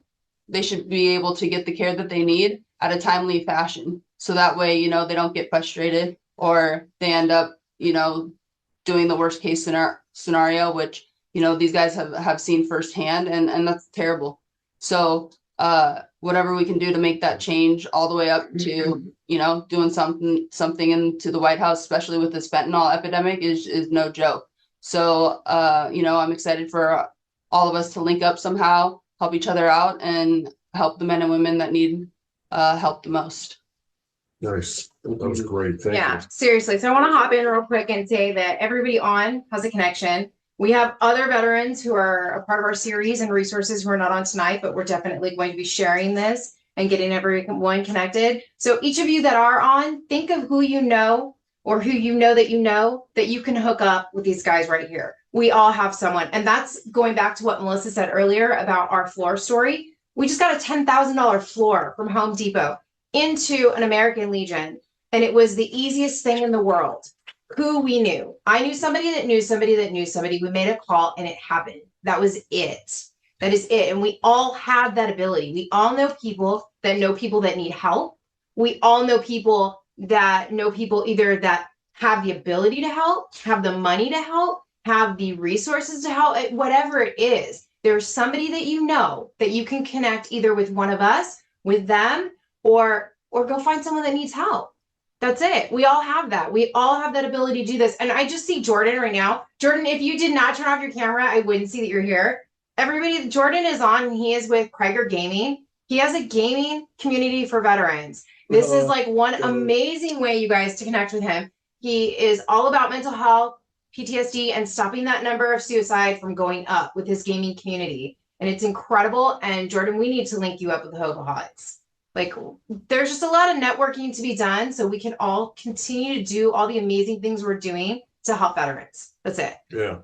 they should be able to get the care that they need at a timely fashion. So that way, you know, they don't get frustrated or they end up, you know, doing the worst case scenario, which, you know, these guys have seen firsthand, and that's terrible. So whatever we can do to make that change all the way up to, you know, doing something into the White House, especially with this fentanyl epidemic, is no joke. So, you know, I'm excited for all of us to link up somehow, help each other out, and help the men and women that need help the most. Nice. That was great. Thank Yeah, you. seriously. So I want to hop in real quick and say that everybody on has a connection. We have other veterans who are a part of our series and resources who are not on tonight, but we're definitely going to be sharing this and getting everyone connected. So each of you that are on, think of who you know, or who you know that you can hook up with these guys right here. We all have someone. And that's going back to what Melissa said earlier about our floor story. We just got a $10,000 floor from Home Depot into an American Legion. And it was the easiest thing in the world. Who we knew. I knew somebody that knew somebody that knew somebody. We made a call and it happened. That was it. That is it. And we all have that ability. We all know people that need help. We all know people that know people either that have the ability to help, have the money to help, have the resources to help, whatever it is. There's somebody that you know that you can connect either with one of us, with them, or go find someone that needs help. That's it. We all have that. We all have that ability to do this. And I just see Jordan right now. Jordan, if you did not turn off your camera, I wouldn't see that you're here. Everybody, Jordan is on, and he is with Krieger Gaming. He has a gaming community for veterans. This is like one amazing way, you guys, to connect with him. He is all about mental health, PTSD, and stopping that number of suicide from going up with his gaming community. And it's incredible. And Jordan, we need to link you up with the Hopeaholics. Like, there's just a lot of networking to be done so we can all continue to do all the amazing things we're doing to help veterans. That's it. Yeah.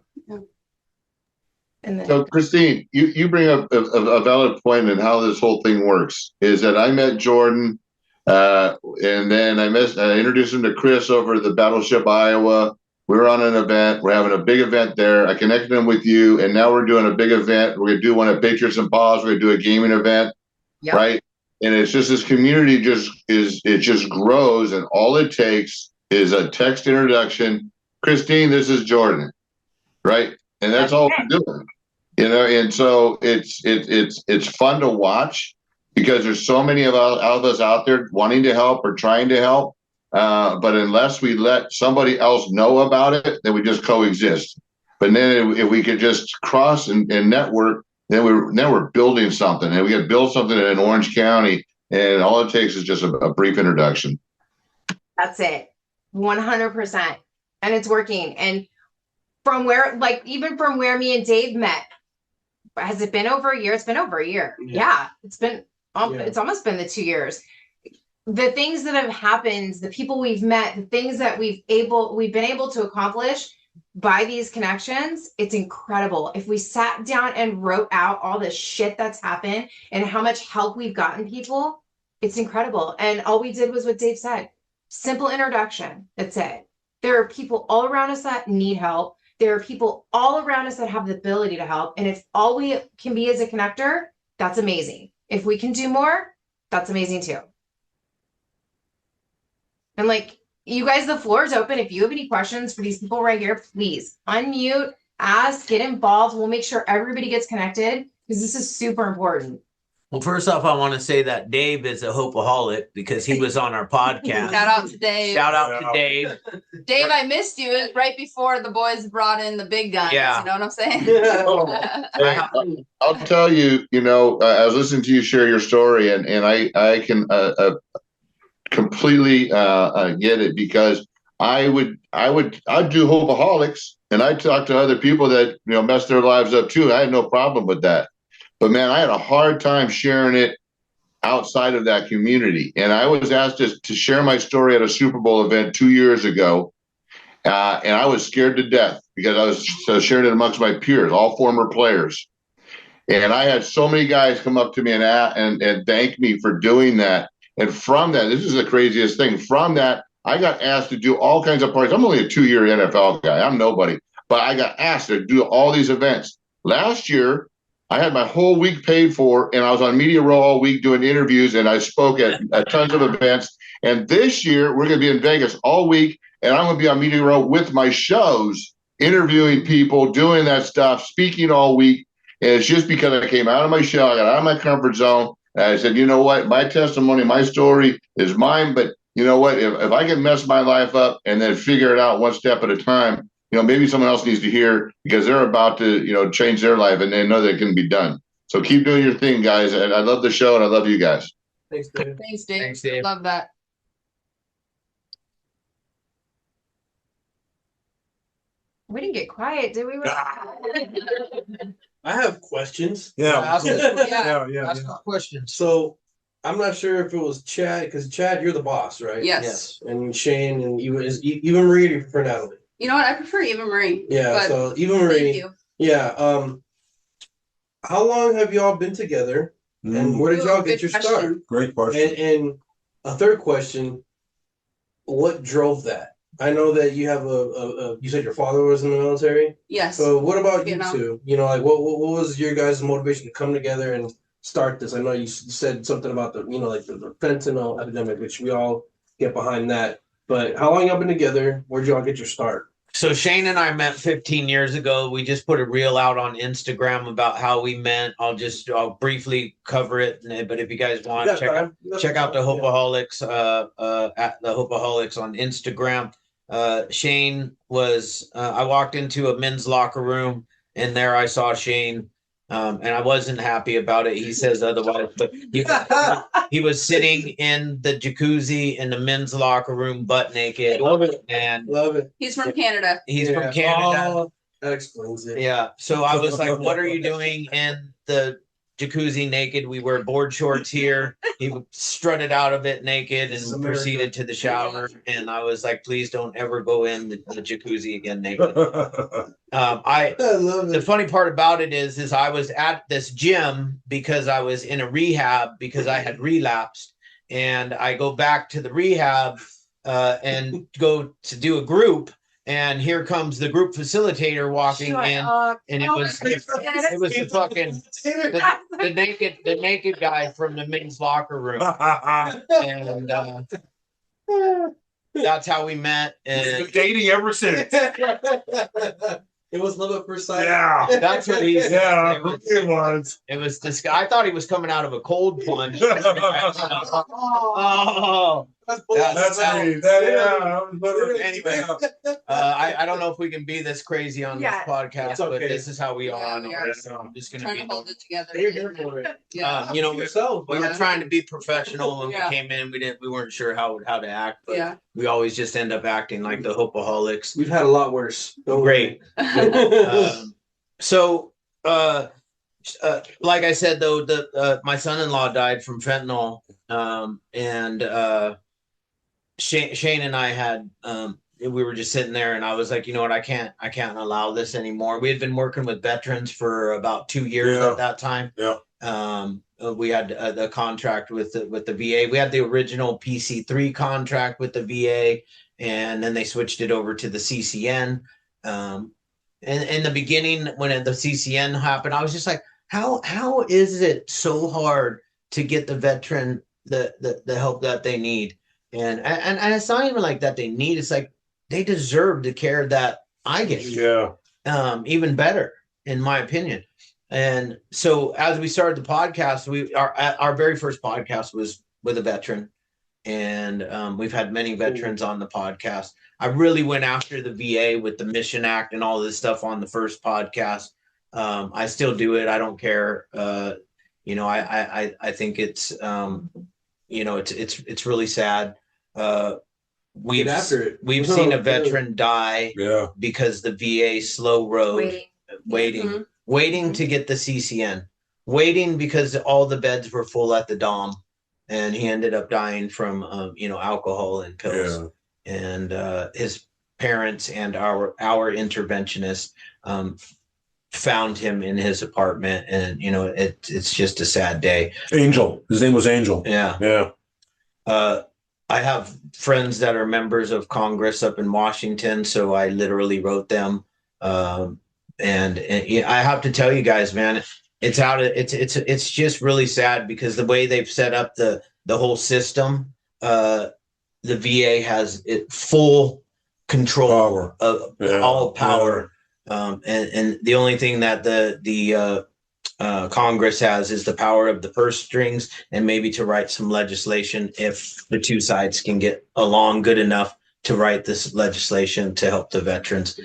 And then, So, Christine, you bring up a valid point in how this whole thing works. Is that I met Jordan, and then I introduced him to Chris over at the Battleship, Iowa. We were on an event. We're having a big event there. I connected him with you, and now we're doing a big event. We're going to do one at Patriots and Paws. We're going to do a gaming event, right? And it's just this community just grows, and all it takes is a text introduction Christine, this is Jordan, right? And that's all we're doing, you know. And so it's fun to watch because there's so many of us out there wanting to help or trying to help. But unless we let somebody else know about it, then we just coexist. But then if we could just cross and network, then we're building something, and we can build something in Orange County, and all it takes is just a brief introduction. That's it. 100%. And it's working. And from where, like, even from where me and Dave met, has it been over a year? It's been over a year. Yeah. It's been, it's almost been the 2 years. The things that have happened, the people we've met, the things that we've been able to accomplish by these connections, it's incredible. If we sat down and wrote out all the shit that's happened and how much help we've gotten people, it's incredible. And all we did was what Dave said. Simple introduction. That's it. There are people all around us that need help. There are people all around us that have the ability to help. And if all we can be is a connector, that's amazing. If we can do more, that's amazing too. And like, you guys, the floor is open. If you have any questions for these people right here, please unmute, ask, get involved. We'll make sure everybody gets connected because this is super important. Well, first off, I want to say that Dave is a Hopeaholic because he was on our podcast. Shout out to Dave. Shout out to Dave. Dave, I missed you. It was right before the boys brought in the big guns. Yeah. You know what I'm saying? Hey, I'll tell you, you know, I was listening to you share your story, and I can completely get it, because I'd do Hopeaholics, and I'd talk to other people that, you know, messed their lives up too. I had no problem with that. But man, I had a hard time sharing it outside of that community. And I was asked to share my story at a Super Bowl event 2 years ago. And I was scared to death because I was sharing it amongst my peers, all former players. And I had so many guys come up to me and thank me for doing that. And from that, this is the craziest thing. From that, I got asked to do all kinds of parties. I'm only a 2-year NFL guy. I'm nobody. But I got asked to do all these events. Last year, I had my whole week paid for, and I was on Media Row all week doing interviews, and I spoke at tons of events. And this year, we're going to be in Vegas all week, and I'm going to be on Media Row with my shows, interviewing people, doing that stuff, speaking all week. And it's just because I came out of my shell, I got out of my comfort zone, and I said, you know what, my testimony, my story is mine, but you know what, if I can mess my life up and then figure it out one step at a time, you know, maybe someone else needs to hear, because they're about to, you know, change their life, and they know that it can be done. So keep doing your thing, guys. And I love the show, and I love you guys. Thanks, Dave. Thanks, Dave. Thanks, Dave. Love that. We didn't get quiet, did we? I have questions. Yeah. Yeah. Questions. So I'm not sure if it was Chad, because Chad, you're the boss, right? Yes. And Shane, and even Marie, you prefer Natalie. You know what? I prefer Eva Marie. Yeah. So Eva Marie. Thank you. Yeah. How long have y'all been together? And where did y'all get your start? Great question. And a third question: what drove that? I know that you have you said your father was in the military. Yes. So what about you Vietnam. two? You know, like what was your guys' motivation to come together and start this? I know you said something about the, you know, like the fentanyl epidemic, which we all get behind that. But how long y'all been together? Where'd y'all get your start? So Shane and I met 15 years ago. We just put a reel out on Instagram about how we met. I'll briefly cover it, but if you guys want, check out the Hopeaholics, at the Hopeaholics on Instagram. Shane was, I walked into a men's locker room, and there I saw Shane. And I wasn't happy about it. He says otherwise, but he was sitting in the jacuzzi in the men's locker room, butt naked. Love it. And Love it. He's from Canada. He's from Canada. Oh, that explains it. Yeah. So I was like, what are you doing in the jacuzzi naked? We wear board shorts here. He strutted out of it naked and proceeded to the shower. And I was like, please don't ever go in the jacuzzi again naked. I love it. The funny part about it is I was at this gym because I was in a rehab because I had relapsed, and I go back to the rehab and go to do a group. And here comes the group facilitator walking in, and it was the fucking the naked guy from the men's locker room. And that's how we met. And Been dating ever since. it was love at first sight. Yeah. That's what he said. Yeah, It was. it was. It was this guy. I thought he was coming out of a cold plunge. Oh, That's me. Yeah. Anyway, I don't know if we can be this crazy on this podcast, It's okay. but this is how we are. we are. So I'm just gonna Trying be. to hold it together. Yeah. You know, we were trying to be professional when we came in. We weren't sure how to act, but we always just end up acting like the Hopeaholics. We've had a lot worse. Great. So, like I said, though, my son-in-law died from fentanyl, and Shane and I had we were just sitting there, and I was like, you know what, I can't allow this anymore. We had been working with veterans for about 2 years at that time. Yeah. We had the contract with the VA. We had the original PC3 contract with the VA, and then they switched it over to the CCN. And in the beginning, when the CCN happened, I was just like, how is it so hard to get the veteran the help that they need? And it's not even like that they need, it's like they deserve the care that I get. Yeah. Even better, in my opinion. And so as we started the podcast, our very first podcast was with a veteran. And we've had many veterans on the podcast. I really went after the VA with the Mission Act and all this stuff on the first podcast. I still do it. I don't care. You know, I think it's you know, it's really sad. We've seen a veteran die because the VA slow road waiting to get the CCN, waiting because all the beds were full at the Dom, and he ended up dying from you know, alcohol and pills. And his parents and our interventionist found him in his apartment, and you know, it's just a sad day. Angel, his name was Angel. Yeah. I have friends that are members of Congress up in Washington, so I literally wrote them. And I have to tell you guys, man, it's just really sad because the way they've set up the whole system, the VA has full control of all power. And the only thing that the Congress has is the power of the purse strings, and maybe to write some legislation if the two sides can get along good enough to write this legislation to help the veterans.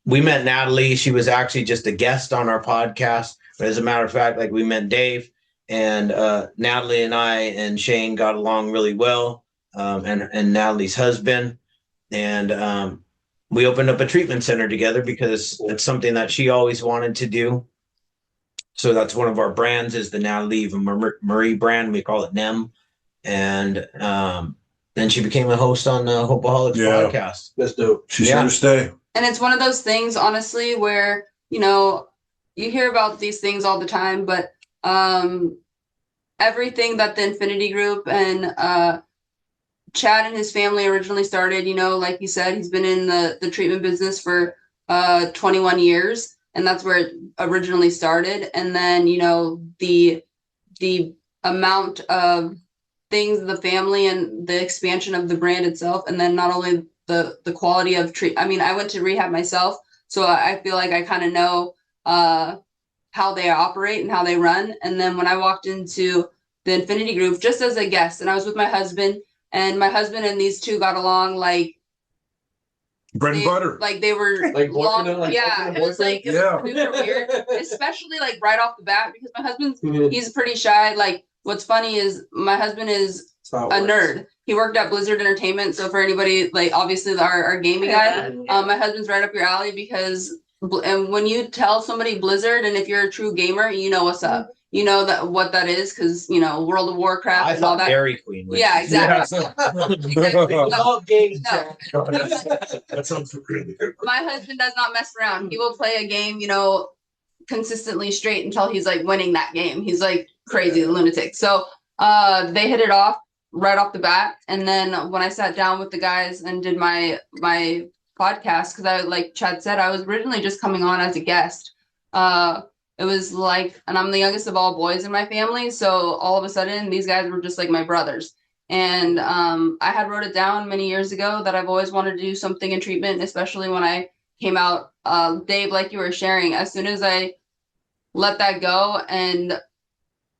We met Natalie. She was actually just a guest on our podcast. But as a matter of fact, like, we met Dave, and Natalie and I and Shane got along really well, and Natalie's husband. And we opened up a treatment center together because it's something that she always wanted to do. So that's one of our brands, is the Natalie Marie brand. We call it NEM. And then she became a host on the Hopeaholics podcast. That's dope. She's here to stay. And it's one of those things, honestly, where, you know, you hear about these things all the time, but everything that the Infinity Group and Chad and his family originally started, you know, like you said, he's been in the treatment business for 21 years. And that's where it originally started. And then, you know, the amount of things, the family and the expansion of the brand itself. And then not only the quality of I mean, I went to rehab myself, so I feel like I kind of know how they operate and how they run. And then when I walked into the Infinity Group just as a guest, and I was with my husband, and these two got along like bread and butter. Like they were like long, like it was like super weird, especially like right off the bat, because my husband's he's pretty shy. Like, what's funny is my husband is a nerd. He worked at Blizzard Entertainment, so for anybody, like, obviously our gaming guy, my husband's right up your alley, because and when you tell somebody Blizzard, and if you're a true gamer, you know what's up. You know what that is, because, you know, World of Warcraft and all that. Dairy Queen. Yeah, exactly. No games. No. That sounds really good. My husband does not mess around. He will play a game, you know, consistently straight until he's like winning that game. He's like crazy, lunatic. So they hit it off right off the bat. And then when I sat down with the guys and did my podcast, because I, like Chad said, I was originally just coming on as a guest. It was like, and I'm the youngest of all boys in my family, so all of a sudden these guys were just like my brothers. And I had wrote it down many years ago that I've always wanted to do something in treatment, especially when I came out. Dave, like you were sharing, as soon as I let that go and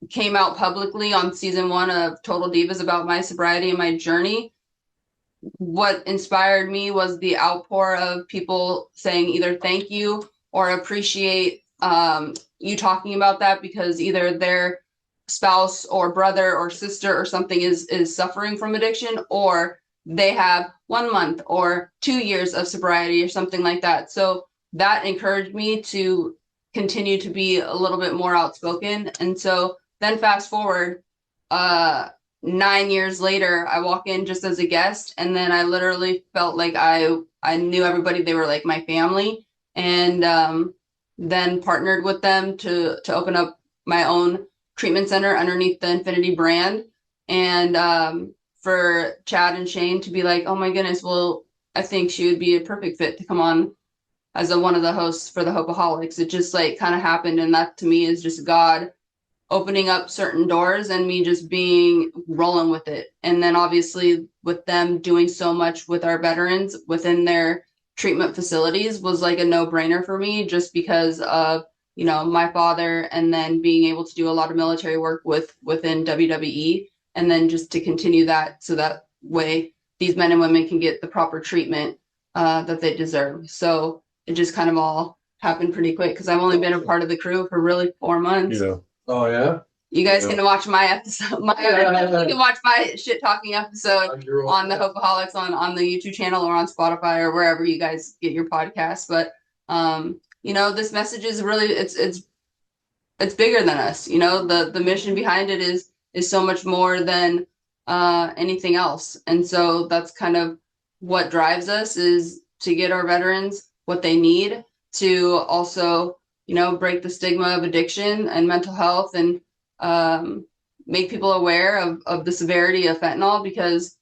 came out publicly on season 1 of Total Divas about my sobriety and my journey, what inspired me was the outpour of people saying either thank you or appreciate you talking about that, because either their spouse or brother or sister or something is suffering from addiction, or they have 1 month or 2 years of sobriety or something like that. So that encouraged me to continue to be a little bit more outspoken. And so then fast forward 9 years later, I walk in just as a guest, and then I literally felt like I knew everybody. They were like my family, and then partnered with them to open up my own treatment center underneath the Infinity brand. And for Chad and Shane to be like, oh my goodness, well, I think she would be a perfect fit to come on as one of the hosts for the Hopeaholics. It just like kind of happened, and that to me is just God opening up certain doors and me just rolling with it. And then obviously with them doing so much with our veterans within their treatment facilities was like a no-brainer for me, just because of, you know, my father, and then being able to do a lot of military work within WWE, and then just to continue that, so that way these men and women can get the proper treatment that they deserve. So it just kind of all happened pretty quick, because I've only been a part of the crew for really 4 months. Yeah. Oh yeah. You guys can watch my episode. You can watch my shit talking episode on the Hopeaholics on the YouTube channel or on Spotify or wherever you guys get your podcasts. But you know, this message is really it's bigger than us. You know, the mission behind it is so much more than anything else. And so that's kind of what drives us, is to get our veterans what they need to also, you know, break the stigma of addiction and mental health, and make people aware of the severity of fentanyl, because,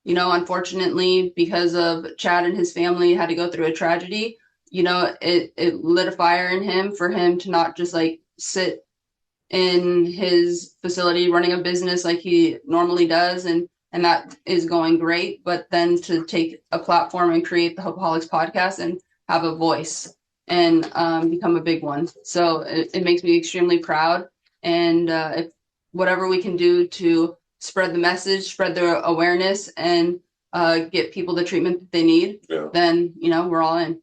you know, unfortunately, because of Chad and his family had to go through a tragedy, you know, it lit a fire in him for him to not just like sit in his facility running a business like he normally does, and that is going great, but then to take a platform and create the Hopeaholics podcast and have a voice and become a big one. So it makes me extremely proud. And if whatever we can do to spread the message, spread the awareness, and get people the treatment that they need, then, you know, we're all in.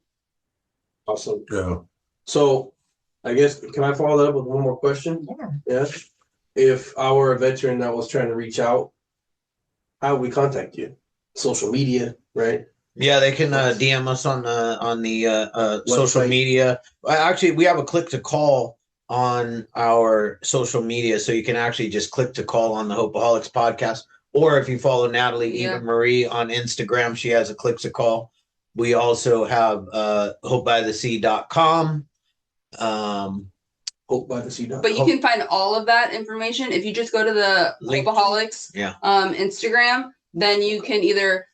Awesome. Yeah. So I guess, can I follow that up with one more question? Yeah. If our veteran that was trying to reach out, how would we contact you? Social media, right? Yeah, they can DM us on the social media. Actually, we have a click to call on our social media, so you can actually just click to call on the Hopeaholics podcast. Or if you follow Natalie, Eva Marie on Instagram, she has a click to call. We also have hopebythesea.com. Hopebythesea.com. But you can find all of that information if you just go to the Hopeaholics Instagram. Then you can either,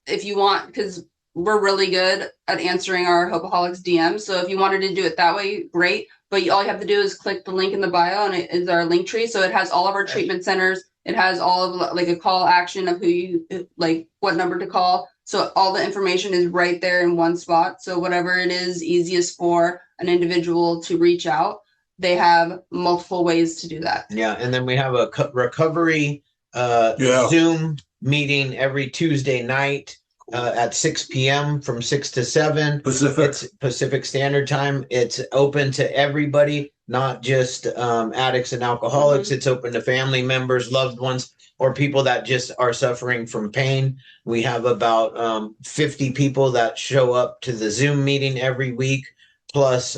if you want, because we're really good at answering our Hopeaholics DMs. So if you wanted to do it that way, great. But all you have to do is click the link in the bio, and it is our link tree. So it has all of our treatment centers. It has all of like a call action of who you like, what number to call. So all the information is right there in one spot. So whatever it is easiest for an individual to reach out, they have multiple ways to do that. Yeah, and then we have a recovery Zoom meeting every Tuesday night at 6 p.m. from 6 to 7 Pacific. It's Pacific Standard Time. It's open to everybody, not just addicts and alcoholics. It's open to family members, loved ones, or people that just are suffering from pain. We have about 50 people that show up to the Zoom meeting every week, plus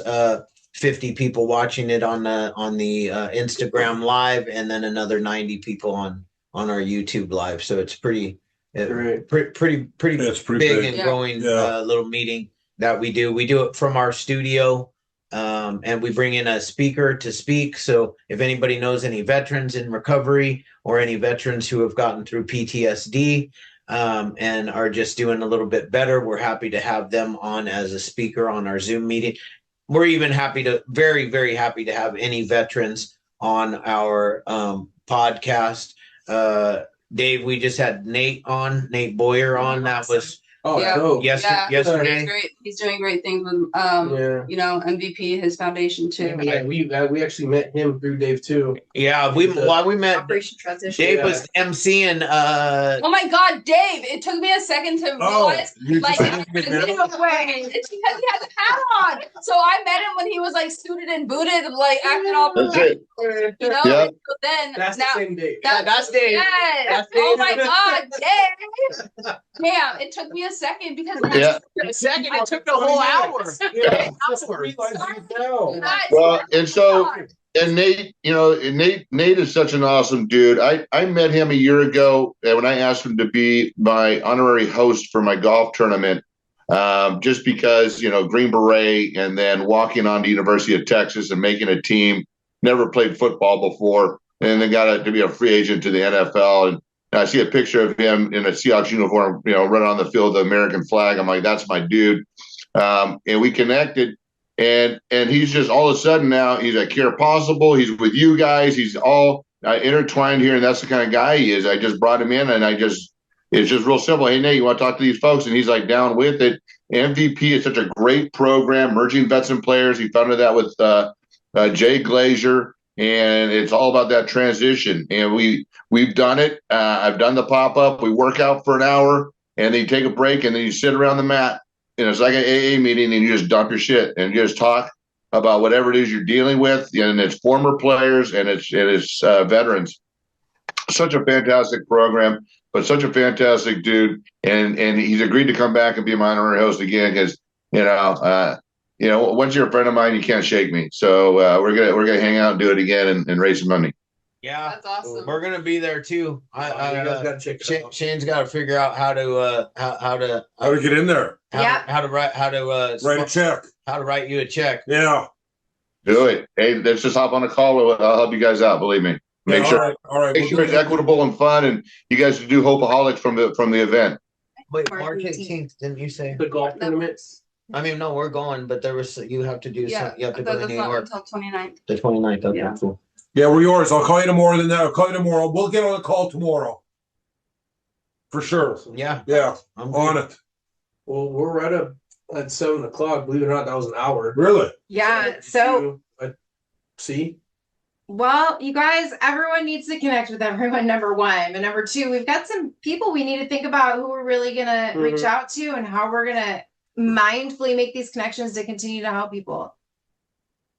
50 people watching it on the Instagram live, and then another 90 people on our YouTube live. So it's pretty big and growing little meeting that we do. We do it from our studio, and we bring in a speaker to speak. So if anybody knows any veterans in recovery or any veterans who have gotten through PTSD and are just doing a little bit better, we're happy to have them on as a speaker on our Zoom meeting. We're even very, very happy to have any veterans on our podcast. Dave, we just had Nate Boyer on. That was Yeah, yesterday. He's great. He's doing great things with you know, MVP, his foundation too. Yeah, we actually met him through Dave too. Yeah, we met Operation Transition. Dave was emceeing. Oh my God, Dave! It took me a second to realize, like, it's because he has a hat on. So I met him when he was like suited and booted, like acting all professional. You know. Yeah. So then That's now, the same Dave. That's Dave. Yes. That's Dave. Oh my God, Dave! Damn, it took me a second because a second. It took the whole hour. Yeah. Well, and so, and Nate, you know, Nate is such an awesome dude. I met him a year ago when I asked him to be my honorary host for my golf tournament, just because, you know, Green Beret, and then walking on to University of Texas and making a team. Never played football before, and then got to be a free agent to the NFL. And I see a picture of him in a Seahawks uniform, you know, running on the field with the American flag. I'm like, that's my dude. And we connected, and he's just all of a sudden now he's at Care Possible. He's with you guys. He's all intertwined here, and that's the kind of guy he is. I just brought him in, and it's just real simple. Hey, Nate, you want to talk to these folks? And he's like down with it. MVP is such a great program, merging vets and players. He founded that with Jay Glazier. And it's all about that transition. And we've done it. I've done the pop-up. We work out for an hour, and then you take a break, and then you sit around the mat. And it's like an AA meeting, and you just dump your shit and you just talk about whatever it is you're dealing with. And it's former players, and it's veterans. Such a fantastic program, but such a fantastic dude. And he's agreed to come back and be my honorary host again because, you know, once you're a friend of mine, you can't shake me. So we're gonna hang out and do it again and raise some money. Yeah, that's awesome. We're gonna be there too. You guys gotta check it out. Shane's got to figure out how to get in there. How to write a check. How to write you a check. Yeah. Do it. Hey, let's just hop on a call. I'll help you guys out. Believe me. Make sure make sure it's equitable and fun, and you guys do Hopeaholics from the event. Wait, March 18th, didn't you say? The golf tournaments. I mean, no, we're going, but you have to do you have to go to New York. Until 29th. The 29th. Okay, Yeah. cool. Yeah, we're yours. I'll call you tomorrow. We'll get on the call tomorrow. For sure. Yeah. Yeah. I'm on it. Well, we're right up at 7 o'clock. Believe it or not, that was an hour. Really? Yeah. So see. Well, you guys, everyone needs to connect with everyone, number one. But number two, we've got some people we need to think about who we're really going to reach out to and how we're going to mindfully make these connections to continue to help people.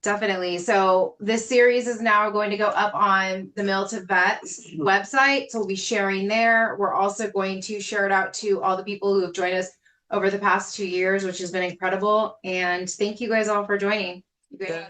Definitely. So this series is now going to go up on the Mil2Vet website. So we'll be sharing there. We're also going to share it out to all the people who have joined us over the past 2 years, which has been incredible. And thank you guys all for joining. You guys